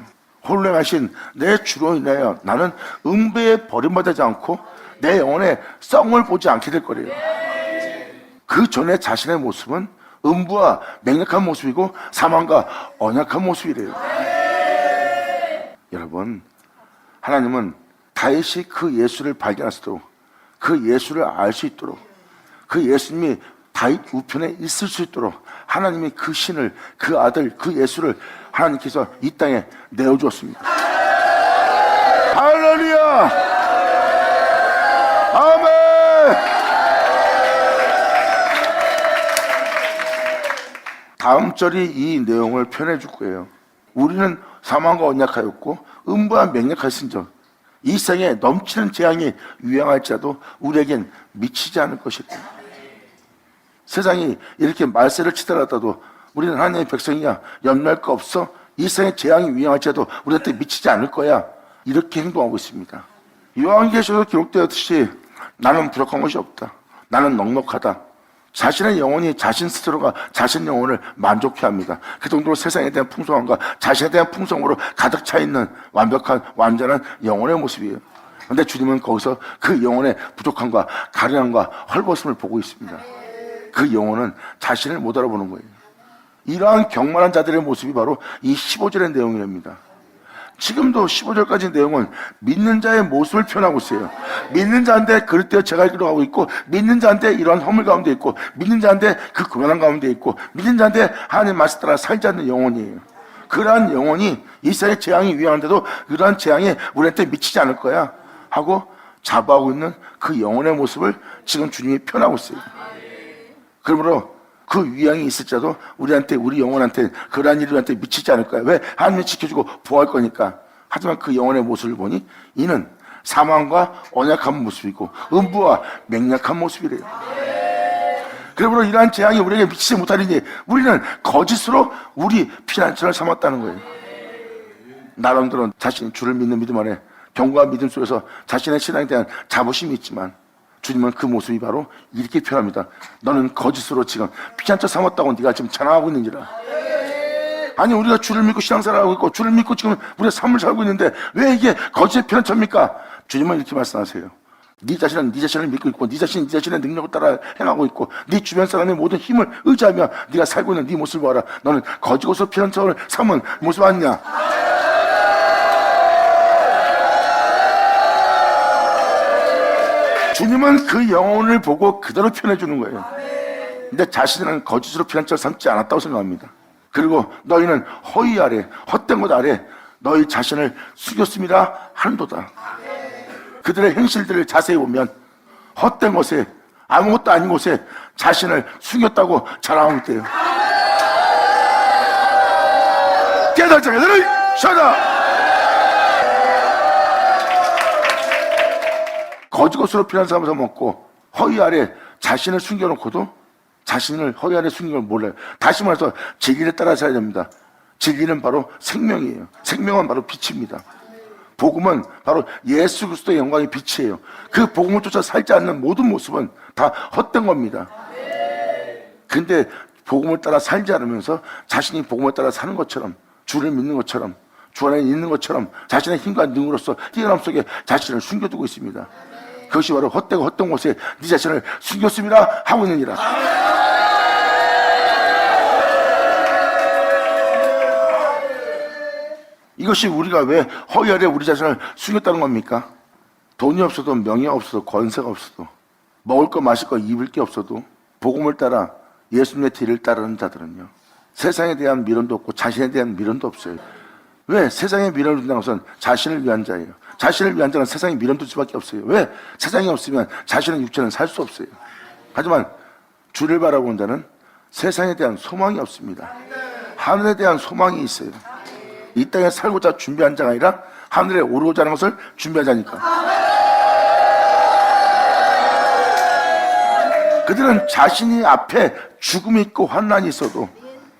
홀로하신 내 주로 인하여 나는 음부에 버림받지 않고 내 영혼의 썩을 보지 않게 될 거래요. 그 전에 자신의 모습은 음부와 맹약한 모습이고 사망과 언약한 모습이래요. 여러분, 하나님은 다윗이 그 예수를 발견할 수 있도록, 그 예수를 알 수 있도록, 그 예수님이 다윗 우편에 있을 수 있도록 하나님이 그 신을, 그 아들, 그 예수를 하나님께서 이 땅에 내어주었습니다. 할렐루야! 아멘! 다음 절이 이 내용을 표현해 줄 거예요. 우리는 사망과 언약하였고 음부와 맹약하였은즉 이 세상에 넘치는 재앙이 유행할지라도 우리에겐 미치지 않을 것이다. 세상이 이렇게 말세를 치더라도 우리는 하나님의 백성이야, 염려할 거 없어. 이 세상에 재앙이 유행할지라도 우리한테 미치지 않을 거야. 이렇게 행동하고 있습니다. 요한계시록에 기록되었듯이 나는 부족한 것이 없다. 나는 넉넉하다. 자신의 영혼이 자신 스스로가 자신 영혼을 만족해 합니다. 그 정도로 세상에 대한 풍성함과 자신에 대한 풍성으로 가득 차 있는 완벽한 완전한 영혼의 모습이에요. 그런데 주님은 거기서 그 영혼의 부족함과 가련함과 헐벗음을 보고 있습니다. 그 영혼은 자신을 못 알아보는 거예요. 이러한 경만한 자들의 모습이 바로 이 15절의 내용입니다. 지금도 15절까지 내용은 믿는 자의 모습을 표현하고 있어요. 믿는 자한테 그릇되어 제가 기도하고 있고, 믿는 자한테 이러한 허물 가운데 있고, 믿는 자한테 그 고난한 가운데 있고, 믿는 자한테 하나님 말씀 따라 살지 않는 영혼이에요. 그러한 영혼이 이 세상에 재앙이 유행하는데도 그러한 재앙이 우리한테 미치지 않을 거야 하고 자부하고 있는 그 영혼의 모습을 지금 주님이 표현하고 있어요. 그러므로 그 위양이 있을지라도 우리한테, 우리 영혼한테 그러한 일이 우리한테 미치지 않을 거야. 왜? 하나님이 지켜주고 보호할 거니까. 하지만 그 영혼의 모습을 보니 이는 사망과 언약한 모습이고 음부와 맹약한 모습이래요. 그러므로 이러한 재앙이 우리에게 미치지 못하리니 우리는 거짓으로 우리 피난처를 삼았다는 거예요. 나름대로 자신이 주를 믿는 믿음 안에 경과 믿음 속에서 자신의 신앙에 대한 자부심이 있지만 주님은 그 모습이 바로 이렇게 표현합니다. 너는 거짓으로 지금 피난처 삼았다고 네가 지금 자랑하고 있는지라. 아니, 우리가 주를 믿고 신앙생활하고 있고 주를 믿고 지금 우리가 삶을 살고 있는데 왜 이게 거짓의 피난처입니까? 주님은 이렇게 말씀하세요. 네 자신은 네 자신을 믿고 있고 네 자신은 네 자신의 능력을 따라 행하고 있고 네 주변 사람의 모든 힘을 의지하며 네가 살고 있는 네 모습을 봐라. 너는 거짓으로 피난처를 삼은 모습 아니냐? 주님은 그 영혼을 보고 그대로 표현해 주는 거예요. 근데 자신은 거짓으로 피난처를 삼지 않았다고 생각합니다. 그리고 너희는 허위 아래, 헛된 것 아래 너희 자신을 숙였습니다 한도다. 그들의 행실들을 자세히 보면 헛된 것에, 아무것도 아닌 곳에 자신을 숙였다고 자랑하고 있대요. 깨달자, 얘들을 셔다! 거짓것으로 피난처를 삼아먹고 허위 아래 자신을 숨겨놓고도 자신을 허위 아래 숨긴 걸 몰라요. 다시 말해서 진리를 따라 살아야 됩니다. 진리는 바로 생명이에요. 생명은 바로 빛입니다. 복음은 바로 예수 그리스도의 영광의 빛이에요. 그 복음을 쫓아 살지 않는 모든 모습은 다 헛된 겁니다. 근데 복음을 따라 살지 않으면서 자신이 복음을 따라 사는 것처럼, 주를 믿는 것처럼, 주 안에 있는 것처럼 자신의 힘과 능으로서 뛰어남 속에 자신을 숨겨두고 있습니다. 그것이 바로 헛되고 헛된 곳에 네 자신을 숨겼습니다 하고 있느니라. 이것이 우리가 왜 허위 아래 우리 자신을 숨겼다는 겁니까? 돈이 없어도, 명예가 없어도, 권세가 없어도, 먹을 거 마실 거 입을 게 없어도 복음을 따라 예수님의 뒤를 따르는 자들은요, 세상에 대한 미련도 없고 자신에 대한 미련도 없어요. 왜? 세상에 미련을 둔다는 것은 자신을 위한 자예요. 자신을 위한 자는 세상에 미련 둘 수밖에 없어요. 왜? 세상이 없으면 자신의 육체는 살 수 없어요. 하지만 주를 바라보는 자는 세상에 대한 소망이 없습니다. 하늘에 대한 소망이 있어요. 이 땅에 살고자 준비한 자가 아니라 하늘에 오르고자 하는 것을 준비한 자니까. 그들은 자신이 앞에 죽음이 있고 환난이 있어도,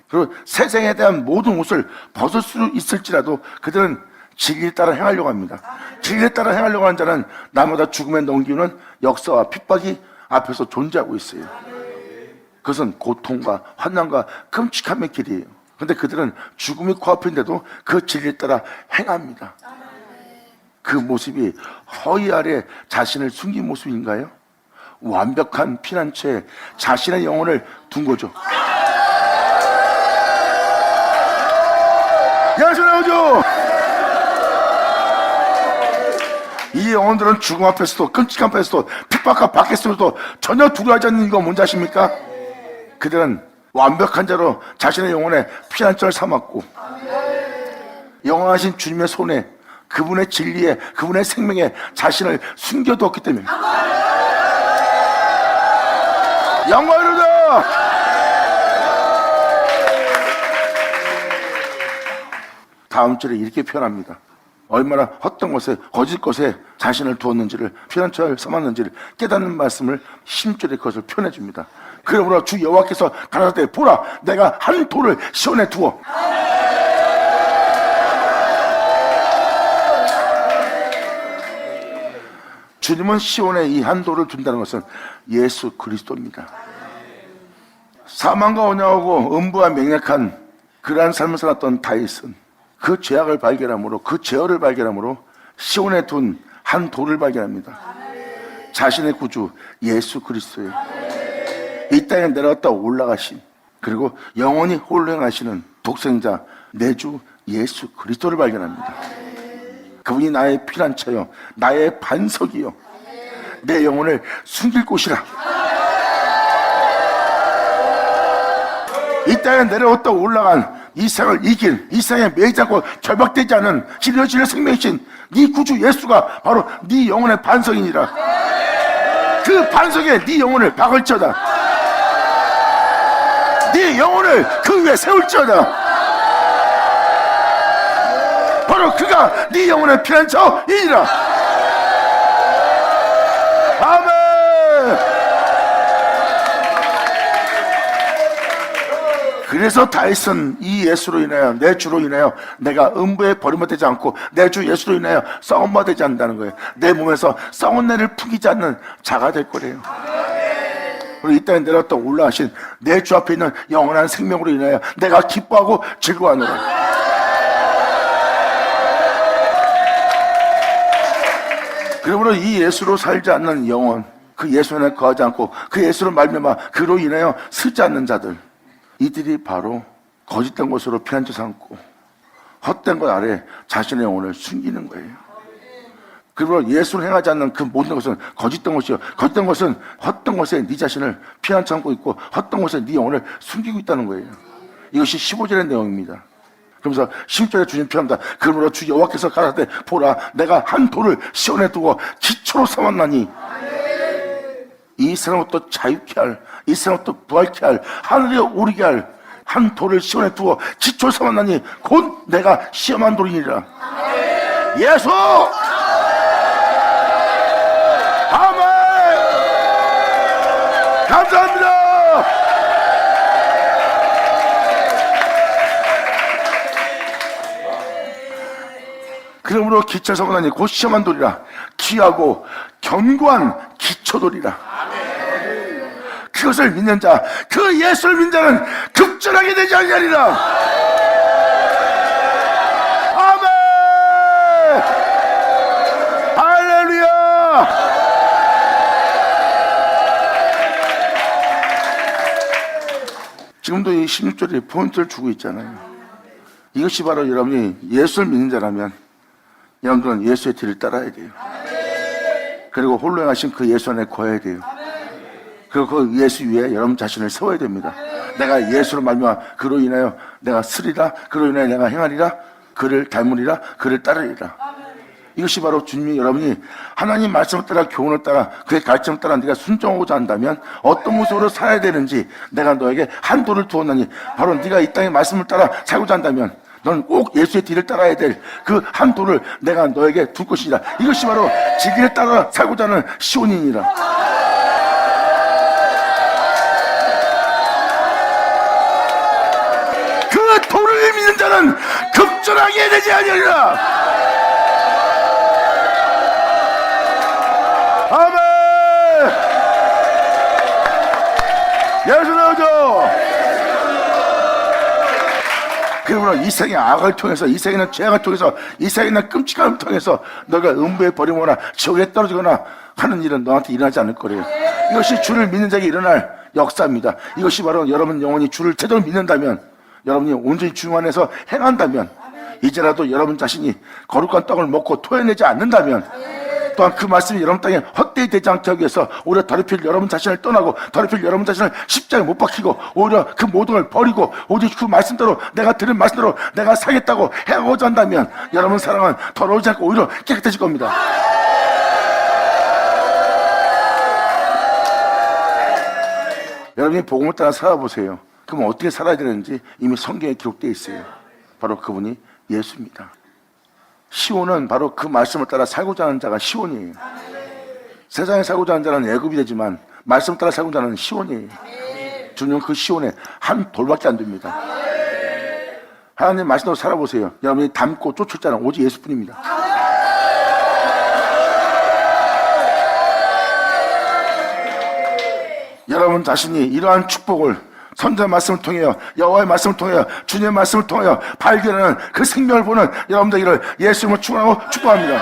그리고 세상에 대한 모든 옷을 벗을 수 있을지라도 그들은 진리에 따라 행하려고 합니다. 진리에 따라 행하려고 하는 자는 나마다 죽음에 넘기는 역사와 핍박이 앞에서 존재하고 있어요. 그것은 고통과 환난과 끔찍함의 길이에요. 그런데 그들은 죽음이 코앞인데도 그 진리에 따라 행합니다. 그 모습이 허위 아래 자신을 숨긴 모습인가요? 완벽한 피난처에 자신의 영혼을 둔 거죠. 야수 나오죠. 이 영혼들은 죽음 앞에서도, 끔찍한 앞에서도, 핍박과 밖에서도 전혀 두려워하지 않는 이유가 뭔지 아십니까? 그들은 완벽한 자로 자신의 영혼에 피난처를 삼았고, 영원하신 주님의 손에, 그분의 진리에, 그분의 생명에 자신을 숨겨두었기 때문에. 영광이로다. 다음 절에 이렇게 표현합니다. 얼마나 헛된 것에 거짓 것에 자신을 두었는지를 피난처를 삼았는지를 깨닫는 말씀을 16절에 그것을 표현해 줍니다. 그러므로 주 여호와께서 가라사대 보라 내가 한 돌을 시온에 두어 주님은 시온에 이 한 돌을 둔다는 것은 예수 그리스도입니다. 사망과 언약하고 음부와 맹약한 그러한 삶을 살았던 다윗은 그 죄악을 발견함으로 그 죄어를 발견함으로 시온에 둔 한 돌을 발견합니다. 자신의 구주 예수 그리스도예요. 이 땅에 내려갔다 올라가신 그리고 영원히 홀로 행하시는 독생자 내주 예수 그리스도를 발견합니다. 그분이 나의 피난처요 나의 반석이요 내 영혼을 숨길 곳이라. 이 땅에 내려왔다 올라간 이 세상을 이길 이 세상에 매이지 않고 결박되지 않은 진리의 생명이신 네 구주 예수가 바로 네 영혼의 반석이니라. 그 반석에 네 영혼을 박을지어다. 네 영혼을 그 위에 세울지어다. 바로 그가 네 영혼의 피난처이니라. 아멘. 그래서 다윗은 이 예수로 인하여 내 주로 인하여 내가 음부에 버림받지 않고 내 주 예수로 인하여 썩은바되지 않는다는 거예요. 내 몸에서 썩은 내를 풍기지 않는 자가 될 거래요. 그리고 이 땅에 내려왔다 올라가신 내 주 앞에 있는 영원한 생명으로 인하여 내가 기뻐하고 즐거워하노라. 그러므로 이 예수로 살지 않는 영혼 그 예수 안에 거하지 않고 그 예수로 말미암아 그로 인하여 쓰지 않는 자들 이들이 바로 거짓된 것으로 피난처 삼고 헛된 것 아래 자신의 영혼을 숨기는 거예요. 그리고 예수를 행하지 않는 그 모든 것은 거짓된 것이요 거짓된 것은 헛된 것에 네 자신을 피난처 삼고 있고 헛된 것에 네 영혼을 숨기고 있다는 거예요. 이것이 15절의 내용입니다. 그러면서 10절에 주님 표현합니다. 그러므로 주 여호와께서 가라사대 보라 내가 한 돌을 시온에 두고 기초로 삼았나니 이 세상부터 자유케 할, 이 세상부터 부활케 할, 하늘에 오르게 할 한 돌을 시온에 두어 기초를 삼았나니 곧 내가 시험한 돌이니라. 예수! 아멘! 감사합니다! 그러므로 기초를 삼았나니 곧 시험한 돌이라. 귀하고 견고한 기초돌이라. 그것을 믿는 자, 그 예수를 믿는 자는 급전하게 되지 아니하리라. 아멘! 할렐루야! 지금도 이 16절에 포인트를 주고 있잖아요. 이것이 바로 여러분이 예수를 믿는 자라면 여러분들은 예수의 뒤를 따라야 돼요. 그리고 홀로 행하신 그 예수 안에 거해야 돼요. 그리고 그 예수 위에 여러분 자신을 세워야 됩니다. 내가 예수로 말미암아 그로 인하여 내가 쓰리라, 그로 인하여 내가 행하리라, 그를 닮으리라, 그를 따르리라. 이것이 바로 주님이 여러분이 하나님 말씀을 따라 교훈을 따라 그의 가르침을 따라 네가 순종하고자 한다면 어떤 모습으로 살아야 되는지 내가 너에게 한 돌을 두었나니 바로 네가 이 땅의 말씀을 따라 살고자 한다면 너는 꼭 예수의 뒤를 따라야 될 그 한 돌을 내가 너에게 둘 것이니라. 이것이 바로 지기를 따라 살고자 하는 시온이니라. 그 돌을 믿는 자는 급전하게 되지 아니하리라. 아멘. 예수 나오죠. 그러므로 이 세상의 악을 통해서 이 세상의 죄악을 통해서 이 세상의 끔찍함을 통해서 너가 음부에 버리거나 지옥에 떨어지거나 하는 일은 너한테 일어나지 않을 거래요. 이것이 주를 믿는 자에게 일어날 역사입니다. 이것이 바로 여러분 영혼이 주를 제대로 믿는다면 여러분이 온전히 주 안에서 행한다면 이제라도 여러분 자신이 거룩한 떡을 먹고 토해내지 않는다면 또한 그 말씀이 여러분 땅에 헛되이 되지 않게 하기 위해서 오히려 더럽힐 여러분 자신을 떠나고 더럽힐 여러분 자신을 십자가에 못 박히고 오히려 그 모든 걸 버리고 오직 그 말씀대로 내가 들은 말씀대로 내가 살겠다고 해오자 한다면 여러분 사랑은 더러우지 않고 오히려 깨끗해질 겁니다. 여러분이 복음을 따라 살아보세요. 그럼 어떻게 살아야 되는지 이미 성경에 기록되어 있어요. 바로 그분이 예수입니다. 시온은 바로 그 말씀을 따라 살고자 하는 자가 시온이에요. 세상에 살고자 하는 자는 애굽이 되지만 말씀을 따라 살고자 하는 시온이에요. 주님은 그 시온에 한 돌밖에 안 됩니다. 하나님 말씀대로 살아보세요. 여러분이 닮고 쫓을 자는 오직 예수뿐입니다. 여러분 자신이 이러한 축복을 선지자 말씀을 통하여 여호와의 말씀을 통하여 주님의 말씀을 통하여 발견하는 그 생명을 보는 여러분들을 예수님을 축원하고 축복합니다.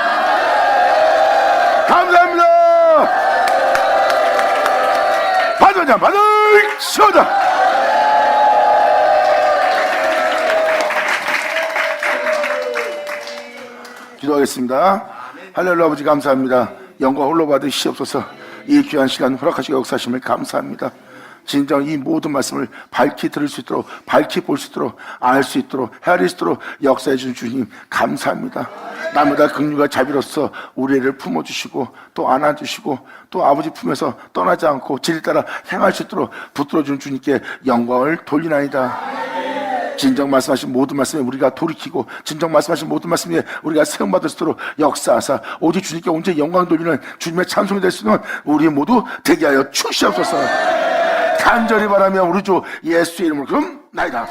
감사합니다. 받으자. 기도하겠습니다. 할렐루야. 아버지 감사합니다. 영광 홀로 받으시옵소서. 이 귀한 시간 허락하시고 역사하심을 감사합니다. 진정 이 모든 말씀을 밝히 들을 수 있도록, 밝히 볼 수 있도록, 알 수 있도록, 헤아릴 수 있도록 역사해 주신 주님 감사합니다. 나보다 긍휼과 자비로서 우리를 품어주시고 또 안아주시고 또 아버지 품에서 떠나지 않고 진리 따라 행할 수 있도록 붙들어주는 주님께 영광을 돌리나이다. 진정 말씀하신 모든 말씀에 우리가 돌이키고 진정 말씀하신 모든 말씀에 우리가 세움받을 수 있도록 역사하사 오직 주님께 온전히 영광 돌리는 주님의 찬송이 될 수 있는 우리 모두 되게 하여 주시옵소서. 간절히 바라며 우리 주 예수의 이름으로 금나이다.